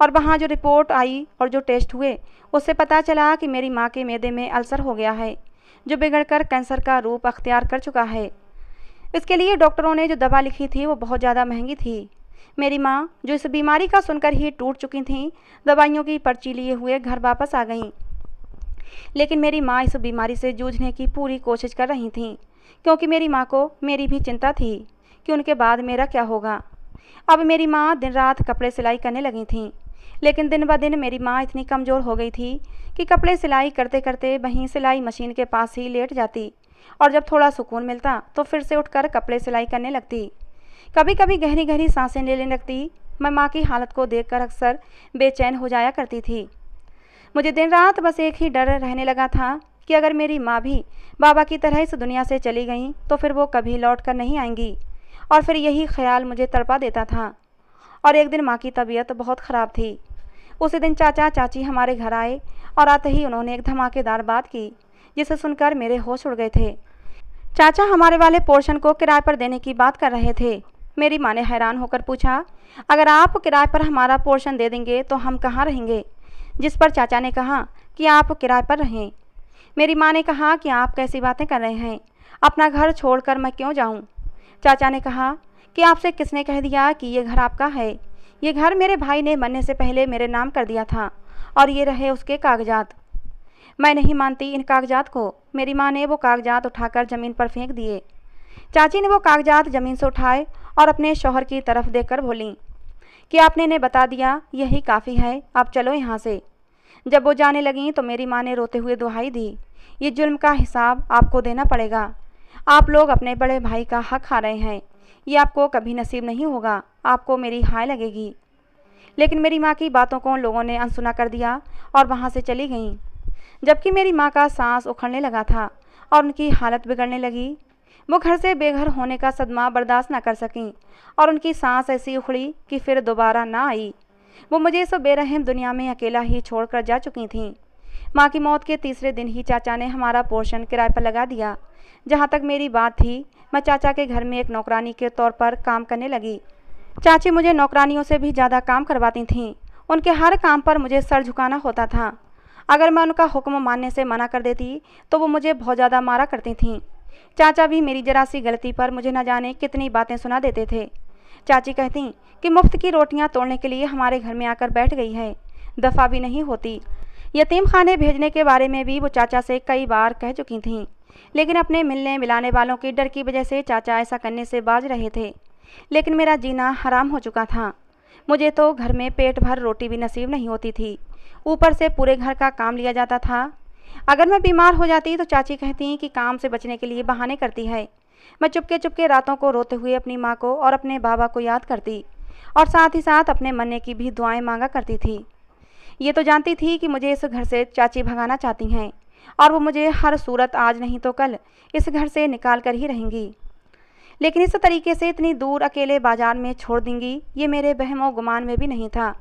और वहाँ जो रिपोर्ट आई और जो टेस्ट हुए उससे पता चला कि मेरी माँ के मैदे में अल्सर हो गया है, जो बिगड़कर कैंसर का रूप अख्तियार कर चुका है। इसके लिए डॉक्टरों ने जो दवा लिखी थी वो बहुत ज़्यादा महंगी थी। मेरी माँ, जो इस बीमारी का सुनकर ही टूट चुकी थीं, दवाइयों की पर्ची लिए हुए घर वापस आ गईं। लेकिन मेरी माँ इस बीमारी से जूझने की पूरी कोशिश कर रही थीं, क्योंकि मेरी माँ को मेरी भी चिंता थी कि उनके बाद मेरा क्या होगा। अब मेरी माँ दिन रात कपड़े सिलाई करने लगी थीं, लेकिन दिन ब दिन मेरी माँ इतनी कमज़ोर हो गई थी कि कपड़े सिलाई करते करते वहीं सिलाई मशीन के पास ही लेट जाती और जब थोड़ा सुकून मिलता तो फिर से उठकर कपड़े सिलाई करने लगती। कभी कभी गहरी गहरी सांसें लेने लगती। मैं माँ की हालत को देखकर अक्सर बेचैन हो जाया करती थी। मुझे दिन रात बस एक ही डर रहने लगा था कि अगर मेरी माँ भी बाबा की तरह इस दुनिया से चली गई तो फिर वो कभी लौट कर नहीं आएंगी, और फिर यही ख्याल मुझे तड़पा देता था। और एक दिन माँ की तबीयत बहुत ख़राब थी। उसी दिन चाचा चाची हमारे घर आए और आते ही उन्होंने एक धमाकेदार बात की, जिसे सुनकर मेरे होश उड़ गए थे। चाचा हमारे वाले पोर्शन को किराए पर देने की बात कर रहे थे। मेरी माँ ने हैरान होकर पूछा, अगर आप किराए पर हमारा पोर्शन दे देंगे तो हम कहाँ रहेंगे? जिस पर चाचा ने कहा कि आप किराए पर रहें। मेरी माँ ने कहा कि आप कैसी बातें कर रहे हैं, अपना घर छोड़कर मैं क्यों जाऊँ? चाचा ने कहा कि आपसे किसने कह दिया कि ये घर आपका है? ये घर मेरे भाई ने मरने से पहले मेरे नाम कर दिया था और ये रहे उसके कागजात। मैं नहीं मानती इन कागजात को। मेरी माँ ने वो कागजात उठाकर ज़मीन पर फेंक दिए। चाची ने वो कागजात ज़मीन से उठाए और अपने शौहर की तरफ देखकर बोलीं कि आपने ने बता दिया, यही काफ़ी है, आप चलो यहाँ से। जब वो जाने लगीं तो मेरी माँ ने रोते हुए दुहाई दी, ये जुल्म का हिसाब आपको देना पड़ेगा। आप लोग अपने बड़े भाई का हक खा रहे हैं, ये आपको कभी नसीब नहीं होगा, आपको मेरी हाय लगेगी। लेकिन मेरी माँ की बातों को लोगों ने अनसुना कर दिया और वहाँ से चली गईं। जबकि मेरी माँ का सांस उखड़ने लगा था और उनकी हालत बिगड़ने लगी। वो घर से बेघर होने का सदमा बर्दाश्त न कर सकीं और उनकी सांस ऐसी उखड़ी कि फिर दोबारा ना आई। वो मुझे इस बेरहम दुनिया में अकेला ही छोड़कर जा चुकी थीं। माँ की मौत के तीसरे दिन ही चाचा ने हमारा पोर्शन किराए पर लगा दिया। जहाँ तक मेरी बात थी, मैं चाचा के घर में एक नौकरानी के तौर पर काम करने लगी। चाची मुझे नौकरानियों से भी ज़्यादा काम करवाती थीं। उनके हर काम पर मुझे सर झुकाना होता था। अगर मैं उनका हुक्म मानने से मना कर देती तो वो मुझे बहुत ज़्यादा मारा करती थीं। चाचा भी मेरी जरा सी गलती पर मुझे न जाने कितनी बातें सुना देते थे। चाची कहती कि मुफ्त की रोटियां तोड़ने के लिए हमारे घर में आकर बैठ गई है, दफ़ा भी नहीं होती। यतीम खाने भेजने के बारे में भी वो चाचा से कई बार कह चुकी थीं, लेकिन अपने मिलने मिलाने वालों के डर की वजह से चाचा ऐसा करने से बाज रहे थे। लेकिन मेरा जीना हराम हो चुका था। मुझे तो घर में पेट भर रोटी भी नसीब नहीं होती थी, ऊपर से पूरे घर का काम लिया जाता था। अगर मैं बीमार हो जाती तो चाची कहती कि काम से बचने के लिए बहाने करती है। मैं चुपके चुपके रातों को रोते हुए अपनी माँ को और अपने बाबा को याद करती और साथ ही साथ अपने मरने की भी दुआएं मांगा करती थी। ये तो जानती थी कि मुझे इस घर से चाची भगाना चाहती हैं और वो मुझे हर सूरत आज नहीं तो कल इस घर से निकाल कर ही रहेंगी। लेकिन इस तरीके से इतनी दूर अकेले बाजार में छोड़ देंगी, ये मेरे वहमो गुमान में भी नहीं था।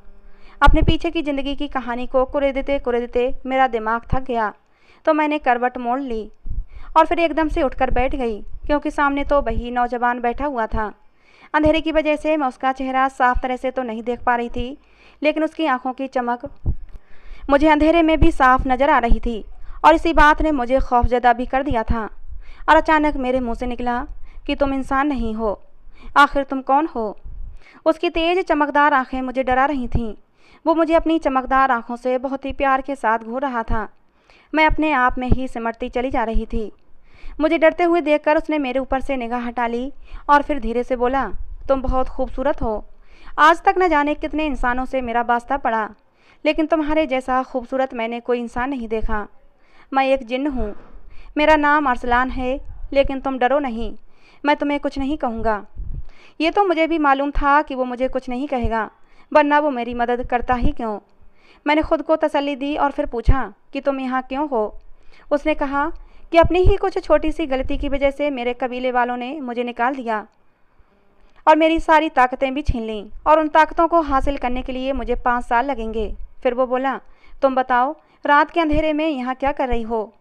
अपने पीछे की ज़िंदगी की कहानी को कुरेदते मेरा दिमाग थक गया, तो मैंने करवट मोड़ ली और फिर एकदम से उठकर बैठ गई, क्योंकि सामने तो वही नौजवान बैठा हुआ था। अंधेरे की वजह से मैं उसका चेहरा साफ तरह से तो नहीं देख पा रही थी, लेकिन उसकी आंखों की चमक मुझे अंधेरे में भी साफ नजर आ रही थी और इसी बात ने मुझे खौफजदा भी कर दिया था। और अचानक मेरे मुंह से निकला कि तुम इंसान नहीं हो, आखिर तुम कौन हो? उसकी तेज चमकदार आंखें मुझे डरा रही थीं। वो मुझे अपनी चमकदार आंखों से बहुत ही प्यार के साथ घूर रहा था। मैं अपने आप में ही सिमटती चली जा रही थी। मुझे डरते हुए देखकर उसने मेरे ऊपर से निगाह हटा ली और फिर धीरे से बोला, तुम बहुत खूबसूरत हो। आज तक न जाने कितने इंसानों से मेरा वास्ता पड़ा, लेकिन तुम्हारे जैसा खूबसूरत मैंने कोई इंसान नहीं देखा। मैं एक जिन्न हूँ। मेरा नाम अरसलान है, लेकिन तुम डरो नहीं, मैं तुम्हें कुछ नहीं कहूँगा। ये तो मुझे भी मालूम था कि वो मुझे कुछ नहीं कहेगा, वरना वो मेरी मदद करता ही क्यों। मैंने खुद को तसल्ली दी और फिर पूछा कि तुम यहाँ क्यों हो? उसने कहा कि अपनी ही कुछ छोटी सी गलती की वजह से मेरे कबीले वालों ने मुझे निकाल दिया और मेरी सारी ताकतें भी छीन लीं, और उन ताकतों को हासिल करने के लिए मुझे 5 साल लगेंगे। फिर वो बोला, तुम बताओ रात के अंधेरे में यहाँ क्या कर रही हो?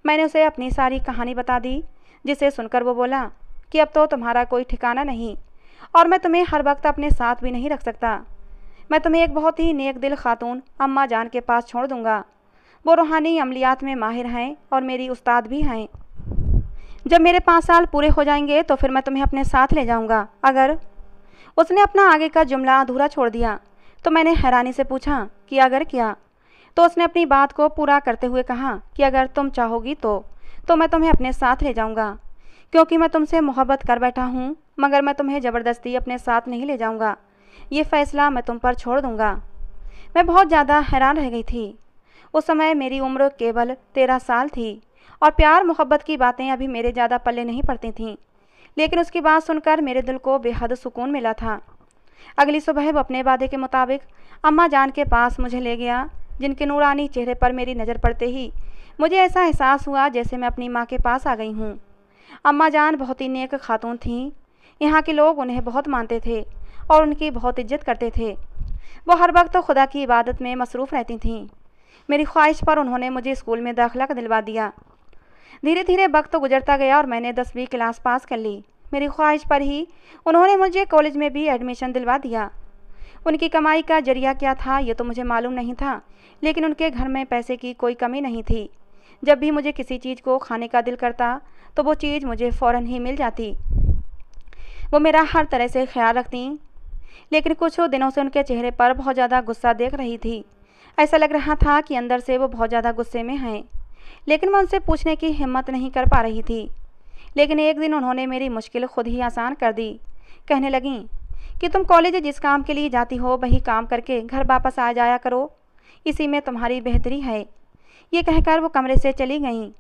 मैंने उसे अपनी सारी कहानी बता दी, जिसे सुनकर वो बोला कि अब तो तुम्हारा कोई ठिकाना नहीं और मैं तुम्हें हर वक्त अपने साथ भी नहीं रख सकता। मैं तुम्हें एक बहुत ही नेक दिल खातून अम्मा जान के पास छोड़ दूंगा। वो रूहानी अमलियात में माहिर हैं और मेरी उस्ताद भी हैं। जब मेरे 5 साल पूरे हो जाएंगे तो फिर मैं तुम्हें अपने साथ ले जाऊंगा। अगर उसने अपना आगे का जुमला अधूरा छोड़ दिया तो मैंने हैरानी से पूछा कि अगर क्या? तो उसने अपनी बात को पूरा करते हुए कहा कि अगर तुम चाहोगी तो मैं तुम्हें अपने साथ ले जाऊंगा, क्योंकि मैं तुमसे मोहब्बत कर बैठा हूँ, मगर मैं तुम्हें ज़बरदस्ती अपने साथ नहीं ले जाऊंगा। ये फ़ैसला मैं तुम पर छोड़ दूंगा। मैं बहुत ज़्यादा हैरान रह गई थी। उस समय मेरी उम्र केवल 13 साल थी और प्यार मोहब्बत की बातें अभी मेरे ज़्यादा पल्ले नहीं पड़ती थीं, लेकिन उसकी बात सुनकर मेरे दिल को बेहद सुकून मिला था। अगली सुबह वो अपने वादे के मुताबिक अम्मा जान के पास मुझे ले गया, जिनके नूरानी चेहरे पर मेरी नज़र पड़ते ही मुझे ऐसा एहसास हुआ जैसे मैं अपनी माँ के पास आ गई हूँ। अम्मा जान बहुत ही नेक खातून थीं। यहाँ के लोग उन्हें बहुत मानते थे और उनकी बहुत इज्जत करते थे। वो हर वक्त खुदा की इबादत में मसरूफ़ रहती थीं। मेरी ख्वाहिश पर उन्होंने मुझे स्कूल में दाखिला दिलवा दिया। धीरे धीरे वक्त गुजरता गया और मैंने 10वीं क्लास पास कर ली। मेरी ख्वाहिश पर ही उन्होंने मुझे कॉलेज में भी एडमिशन दिलवा दिया। उनकी कमाई का जरिया क्या था ये तो मुझे मालूम नहीं था, लेकिन उनके घर में पैसे की कोई कमी नहीं थी। जब भी मुझे किसी चीज़ को खाने का दिल करता तो वो चीज़ मुझे फ़ौरन ही मिल जाती। वो मेरा हर तरह से ख्याल रखती, लेकिन कुछ दिनों से उनके चेहरे पर बहुत ज़्यादा गुस्सा देख रही थी। ऐसा लग रहा था कि अंदर से वो बहुत ज़्यादा गुस्से में हैं, लेकिन मैं उनसे पूछने की हिम्मत नहीं कर पा रही थी। लेकिन एक दिन उन्होंने मेरी मुश्किल खुद ही आसान कर दी। कहने लगीं कि तुम कॉलेज जिस काम के लिए जाती हो वही काम करके घर वापस आ जाया करो, इसी में तुम्हारी बेहतरी है। ये कहकर वो कमरे से चली गईं,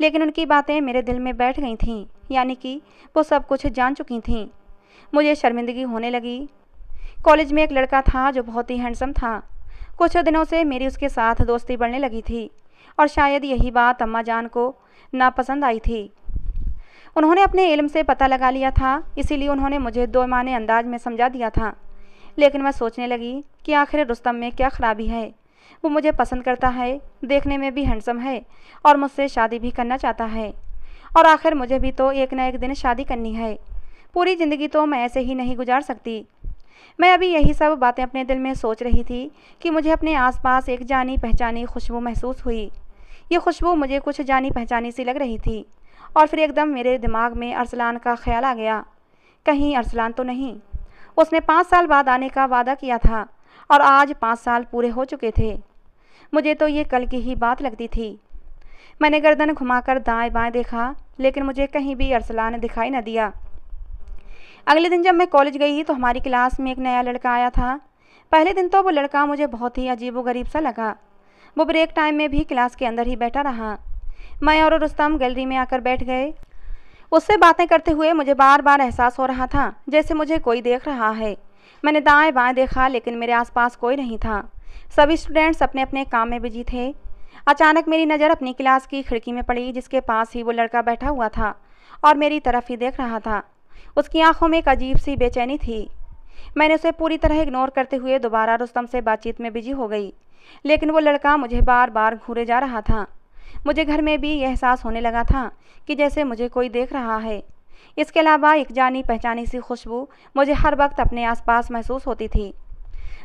लेकिन उनकी बातें मेरे दिल में बैठ गई थीं, यानी कि वो सब कुछ जान चुकी थीं। मुझे शर्मिंदगी होने लगी। कॉलेज में एक लड़का था जो बहुत ही हैंडसम था। कुछ दिनों से मेरी उसके साथ दोस्ती बढ़ने लगी थी और शायद यही बात अम्मा जान को नापसंद आई थी। उन्होंने अपने इल्म से पता लगा लिया था, इसीलिए उन्होंने मुझे दो माने अंदाज में समझा दिया था। लेकिन मैं सोचने लगी कि आखिर रुस्तम में क्या खराबी है। वो मुझे पसंद करता है, देखने में भी हैंडसम है और मुझसे शादी भी करना चाहता है। और आखिर मुझे भी तो एक न एक दिन शादी करनी है। पूरी ज़िंदगी तो मैं ऐसे ही नहीं गुजार सकती। मैं अभी यही सब बातें अपने दिल में सोच रही थी कि मुझे अपने आसपास एक जानी पहचानी खुशबू महसूस हुई। ये खुशबू मुझे कुछ जानी पहचानी सी लग रही थी और फिर एकदम मेरे दिमाग में अरसलान का ख्याल आ गया। कहीं अरसलान तो नहीं? उसने 5 साल बाद आने का वादा किया था और आज 5 साल पूरे हो चुके थे। मुझे तो ये कल की ही बात लगती थी। मैंने गर्दन घुमाकर दाएं बाएं देखा, लेकिन मुझे कहीं भी अरसलान दिखाई न दिया। अगले दिन जब मैं कॉलेज गई तो हमारी क्लास में एक नया लड़का आया था। पहले दिन तो वो लड़का मुझे बहुत ही अजीबोगरीब सा लगा। वो ब्रेक टाइम में भी क्लास के अंदर ही बैठा रहा। मैं और रुस्तम गैलरी में आकर बैठ गए। उससे बातें करते हुए मुझे बार बार एहसास हो रहा था जैसे मुझे कोई देख रहा है। मैंने दाएं बाएं देखा, लेकिन मेरे आसपास कोई नहीं था। सभी स्टूडेंट्स अपने अपने काम में बिजी थे। अचानक मेरी नज़र अपनी क्लास की खिड़की में पड़ी, जिसके पास ही वो लड़का बैठा हुआ था और मेरी तरफ ही देख रहा था। उसकी आंखों में एक अजीब सी बेचैनी थी। मैंने उसे पूरी तरह इग्नोर करते हुए दोबारा रुस्तम से बातचीत में बिजी हो गई, लेकिन वो लड़का मुझे बार बार घूरे जा रहा था। मुझे घर में भी यह एहसास होने लगा था कि जैसे मुझे कोई देख रहा है। इसके अलावा एक जानी पहचानी सी खुशबू मुझे हर वक्त अपने आसपास महसूस होती थी।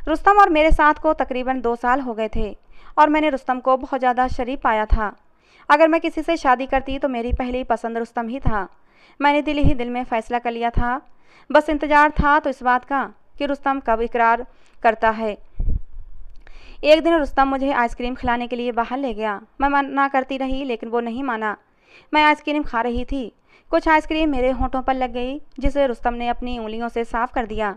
रुस्तम और मेरे साथ को तकरीबन 2 साल हो गए थे और मैंने रुस्तम को बहुत ज़्यादा शरीफ पाया था। अगर मैं किसी से शादी करती तो मेरी पहली पसंद रुस्तम ही था। मैंने दिल ही दिल में फ़ैसला कर लिया था। बस इंतज़ार था तो इस बात का कि रुस्तम कब इकरार करता है। एक दिन रुस्तम मुझे आइसक्रीम खिलाने के लिए बाहर ले गया। मैं मना करती रही, लेकिन वो नहीं माना। मैं आइसक्रीम खा रही थी। कुछ आइसक्रीम मेरे होंठों पर लग गई, जिसे रुस्तम ने अपनी उंगलियों से साफ़ कर दिया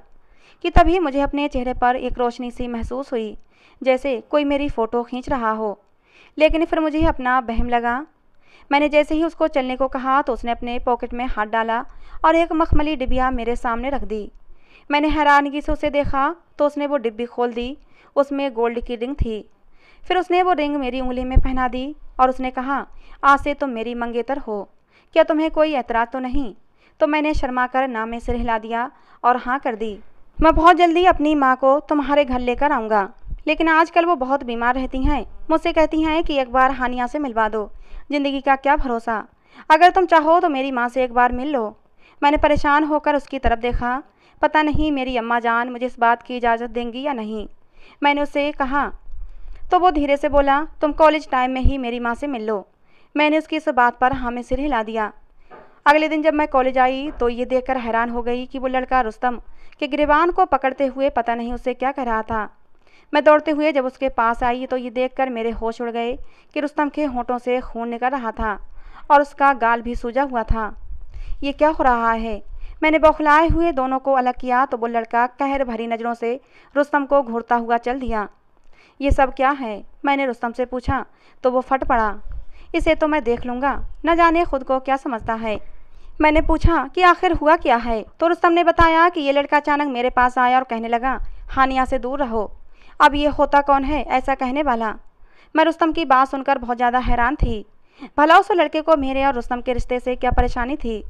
कि तभी मुझे अपने चेहरे पर एक रोशनी सी महसूस हुई, जैसे कोई मेरी फ़ोटो खींच रहा हो। लेकिन फिर मुझे अपना वहम लगा। मैंने जैसे ही उसको चलने को कहा तो उसने अपने पॉकेट में हाथ डाला और एक मखमली डिबिया मेरे सामने रख दी। मैंने हैरानगी से उसे देखा तो उसने वो डिब्बी खोल दी। उसमें गोल्ड की रिंग थी। फिर उसने वो रिंग मेरी उंगली में पहना दी और उसने कहा, आज से तुम मेरी मंगेतर हो, क्या तुम्हें कोई एतराज़ तो नहीं? तो मैंने शर्मा कर ना में सिर हिला दिया और हाँ कर दी। मैं बहुत जल्दी अपनी माँ को तुम्हारे घर लेकर आऊँगा, लेकिन आजकल वो बहुत बीमार रहती हैं। मुझसे कहती हैं कि एक बार हानिया से मिलवा दो। ज़िंदगी का क्या भरोसा, अगर तुम चाहो तो मेरी माँ से एक बार मिल लो। मैंने परेशान होकर उसकी तरफ देखा। पता नहीं मेरी अम्मा जान मुझे इस बात की इजाज़त देंगी या नहीं। मैंने उससे कहा तो वो धीरे से बोला, तुम कॉलेज टाइम में ही मेरी माँ से मिल लो। मैंने उसकी इस बात पर हाँ में सिर हिला दिया। अगले दिन जब मैं कॉलेज आई तो ये देखकर हैरान हो गई कि वो लड़का रुस्तम के गिरबान को पकड़ते हुए पता नहीं उससे क्या कह रहा था। मैं दौड़ते हुए जब उसके पास आई तो ये देखकर मेरे होश उड़ गए कि रुस्तम के होंठों से खून निकल रहा था और उसका गाल भी सूजा हुआ था। ये क्या हो रहा है? मैंने बौखलाए हुए दोनों को अलग किया तो वो लड़का कहर भरी नज़रों से रुस्तम को घूरता हुआ चल दिया। ये सब क्या है? मैंने रुस्तम से पूछा तो वो फट पड़ा। इसे तो मैं देख लूँगा, न जाने खुद को क्या समझता है। मैंने पूछा कि आखिर हुआ क्या है, तो रुस्तम ने बताया कि ये लड़का अचानक मेरे पास आया और कहने लगा, हानिया से दूर रहो। अब ये होता कौन है ऐसा कहने वाला? मैं रुस्तम की बात सुनकर बहुत ज़्यादा हैरान थी। भला उस लड़के को मेरे और रुस्तम के रिश्ते से क्या परेशानी थी?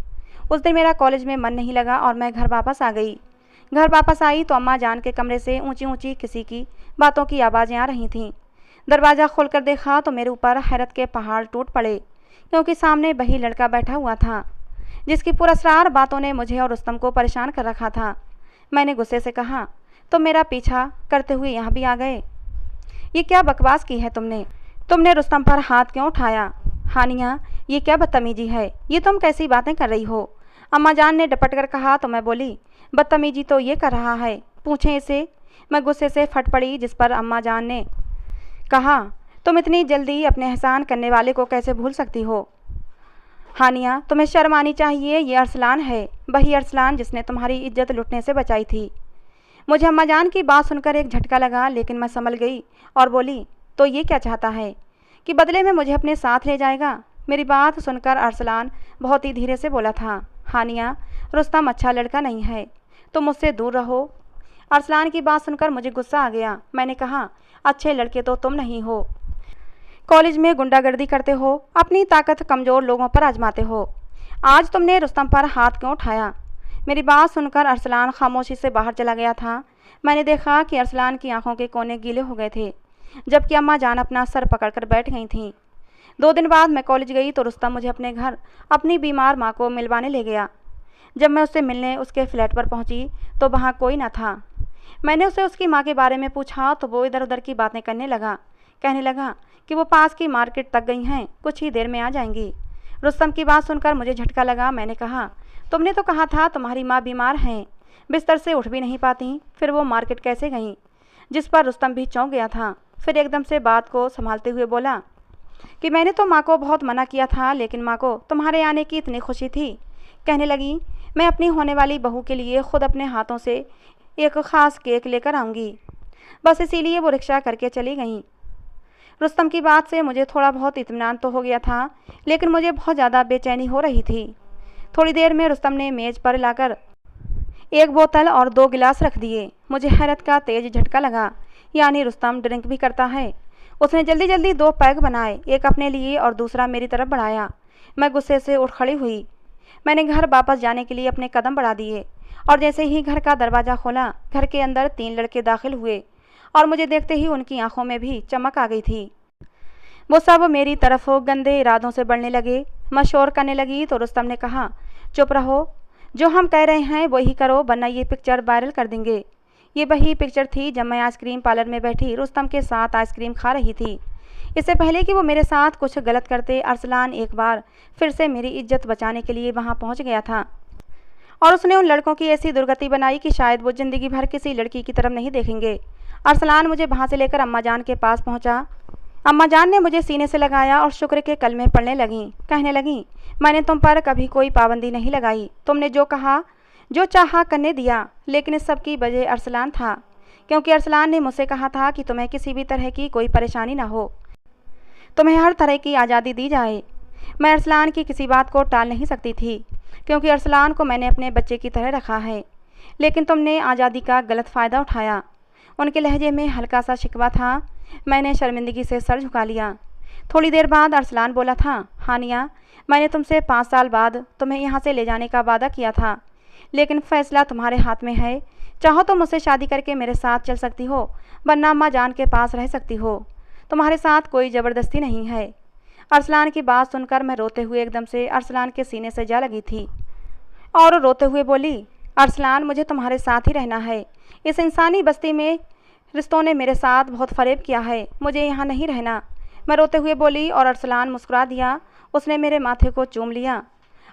उस दिन मेरा कॉलेज में मन नहीं लगा और मैं घर वापस आ गई। घर वापस आई तो अम्मा जान के कमरे से ऊंची ऊंची किसी की बातों की आवाज़ें आ रही थीं। दरवाज़ा खोलकर देखा तो मेरे ऊपर हैरत के पहाड़ टूट पड़े, क्योंकि सामने वही लड़का बैठा हुआ था जिसकी पुरस्कार बातों ने मुझे और रुस्तम को परेशान कर रखा था। मैंने गुस्से से कहा, तो मेरा पीछा करते हुए यहाँ भी आ गए? ये क्या बकवास की है तुमने? तुमने रुस्तम पर हाथ क्यों उठाया? हानिया, ये क्या बदतमीजी है? ये तुम कैसी बातें कर रही हो? अम्मा जान ने डपट कर कहा तो मैं बोली, बदतमीजी तो ये कर रहा है, पूछें इसे। मैं गुस्से से फट पड़ी, जिस पर अम्मा जान ने कहा, तुम इतनी जल्दी अपने एहसान करने वाले को कैसे भूल सकती हो? हानिया, तुम्हें शर्म आनी चाहिए। ये अरसलान है, वही अरसलान जिसने तुम्हारी इज्जत लुटने से बचाई थी। मुझे अम्मा जान की बात सुनकर एक झटका लगा, लेकिन मैं संभल गई और बोली, तो ये क्या चाहता है कि बदले में मुझे अपने साथ ले जाएगा? मेरी बात सुनकर अरसलान बहुत ही धीरे से बोला था, हानिया, रुस्तम अच्छा लड़का नहीं है, तुम मुझसे दूर रहो। अरसलान की बात सुनकर मुझे गुस्सा आ गया। मैंने कहा, अच्छे लड़के तो तुम नहीं हो, कॉलेज में गुंडागर्दी करते हो, अपनी ताकत कमज़ोर लोगों पर आजमाते हो। आज तुमने रुस्तम पर हाथ क्यों उठाया? मेरी बात सुनकर अरसलान खामोशी से बाहर चला गया था। मैंने देखा कि अरसलान की आंखों के कोने गीले हो गए थे, जबकि अम्मा जान अपना सर पकड़कर बैठ गई थीं। 2 दिन बाद मैं कॉलेज गई तो रुस्तम मुझे अपने घर अपनी बीमार माँ को मिलवाने ले गया। जब मैं उससे मिलने उसके फ्लैट पर पहुंची तो वहाँ कोई न था। मैंने उसे उसकी माँ के बारे में पूछा तो वो इधर उधर की बातें करने लगा। कहने लगा कि वो पास की मार्केट तक गई हैं, कुछ ही देर में आ जाएंगी। रुस्तम की बात सुनकर मुझे झटका लगा। मैंने कहा, तुमने तो कहा था तुम्हारी माँ बीमार हैं, बिस्तर से उठ भी नहीं पाती, फिर वो मार्केट कैसे गईं? जिस पर रुस्तम भी चौंक गया था। फिर एकदम से बात को संभालते हुए बोला, कि मैंने तो माँ को बहुत मना किया था, लेकिन माँ को तुम्हारे आने की इतनी खुशी थी। कहने लगी, मैं अपनी होने वाली बहू के लिए खुद अपने हाथों से एक ख़ास केक लेकर आऊँगी। बस इसीलिए वो रिक्शा करके चली गईं। रुस्तम की बात से मुझे थोड़ा बहुत इत्मीनान तो हो गया था, लेकिन मुझे बहुत ज़्यादा बेचैनी हो रही थी। थोड़ी देर में रुस्तम ने मेज़ पर लाकर एक बोतल और 2 गिलास रख दिए। मुझे हैरत का तेज झटका लगा, यानी रुस्तम ड्रिंक भी करता है। उसने जल्दी जल्दी 2 पैग बनाए, एक अपने लिए और दूसरा मेरी तरफ बढ़ाया। मैं गुस्से से उठ खड़ी हुई। मैंने घर वापस जाने के लिए अपने कदम बढ़ा दिए और जैसे ही घर का दरवाज़ा खोला, घर के अंदर 3 लड़के दाखिल हुए और मुझे देखते ही उनकी आंखों में भी चमक आ गई थी। वो सब मेरी तरफ गंदे इरादों से बढ़ने लगे। मैं शोर करने लगी तो रुस्तम ने कहा, चुप रहो, जो हम कह रहे हैं वही करो, वरना ये पिक्चर वायरल कर देंगे। ये वही पिक्चर थी जब मैं आइसक्रीम पार्लर में बैठी रुस्तम के साथ आइसक्रीम खा रही थी। इससे पहले कि वो मेरे साथ कुछ गलत करते, अरसलान एक बार फिर से मेरी इज्जत बचाने के लिए वहाँ पहुँच गया था और उसने उन लड़कों की ऐसी दुर्गति बनाई कि शायद वो ज़िंदगी भर किसी लड़की की तरफ नहीं देखेंगे। अरसलान मुझे वहाँ से लेकर अम्मा जान के पास पहुँचा। अम्मा जान ने मुझे सीने से लगाया और शुक्र के कलमे पढ़ने लगीं। कहने लगीं, मैंने तुम पर कभी कोई पाबंदी नहीं लगाई, तुमने जो कहा जो चाहा करने दिया, लेकिन इस सब की वजह अरसलान था, क्योंकि अरसलान ने मुझसे कहा था कि तुम्हें किसी भी तरह की कोई परेशानी ना हो, तुम्हें हर तरह की आज़ादी दी जाए। मैं अरसलान की किसी बात को टाल नहीं सकती थी, क्योंकि अरसलान को मैंने अपने बच्चे की तरह रखा है, लेकिन तुमने आज़ादी का गलत फ़ायदा उठाया। उनके लहजे में हल्का सा शिकवा था। मैंने शर्मिंदगी से सर झुका लिया। थोड़ी देर बाद अरसलान बोला था, हानिया, मैंने तुमसे 5 साल बाद तुम्हें यहाँ से ले जाने का वादा किया था, लेकिन फ़ैसला तुम्हारे हाथ में है। चाहो तो मुझसे शादी करके मेरे साथ चल सकती हो, वरना अम्मा जान के पास रह सकती हो। तुम्हारे साथ कोई ज़बरदस्ती नहीं है। अरसलान की बात सुनकर मैं रोते हुए एकदम से अरसलान के सीने से जा लगी थी और रोते हुए बोली, अरसलान, मुझे तुम्हारे साथ ही रहना है। इस इंसानी बस्ती में रिश्तों ने मेरे साथ बहुत फ़रेब किया है, मुझे यहाँ नहीं रहना। मैं रोते हुए बोली और अरसलान मुस्कुरा दिया। उसने मेरे माथे को चूम लिया।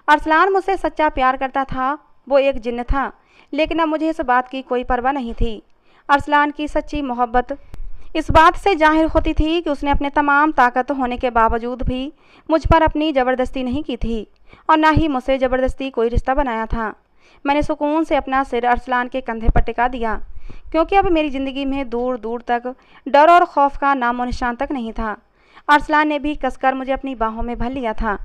अरसलान मुझसे सच्चा प्यार करता था, वो एक जिन्न था, लेकिन अब मुझे इस बात की कोई परवाह नहीं थी। अरसलान की सच्ची मोहब्बत इस बात से जाहिर होती थी कि उसने अपने तमाम ताकत होने के बावजूद भी मुझ पर अपनी ज़बरदस्ती नहीं की थी और ना ही मुझसे ज़बरदस्ती कोई रिश्ता बनाया था। मैंने सुकून से अपना सिर अरसलान के कंधे पर टिका दिया, क्योंकि अब मेरी ज़िंदगी में दूर दूर तक डर और खौफ का नामो निशान तक नहीं था। अरसलान ने भी कसकर मुझे अपनी बाहों में भर लिया था।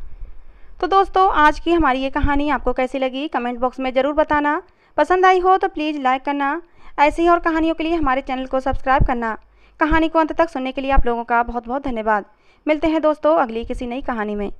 तो दोस्तों, आज की हमारी ये कहानी आपको कैसी लगी कमेंट बॉक्स में ज़रूर बताना। पसंद आई हो तो प्लीज़ लाइक करना। ऐसी ही और कहानियों के लिए हमारे चैनल को सब्सक्राइब करना। कहानी को अंत तक सुनने के लिए आप लोगों का बहुत बहुत धन्यवाद। मिलते हैं दोस्तों अगली किसी नई कहानी में।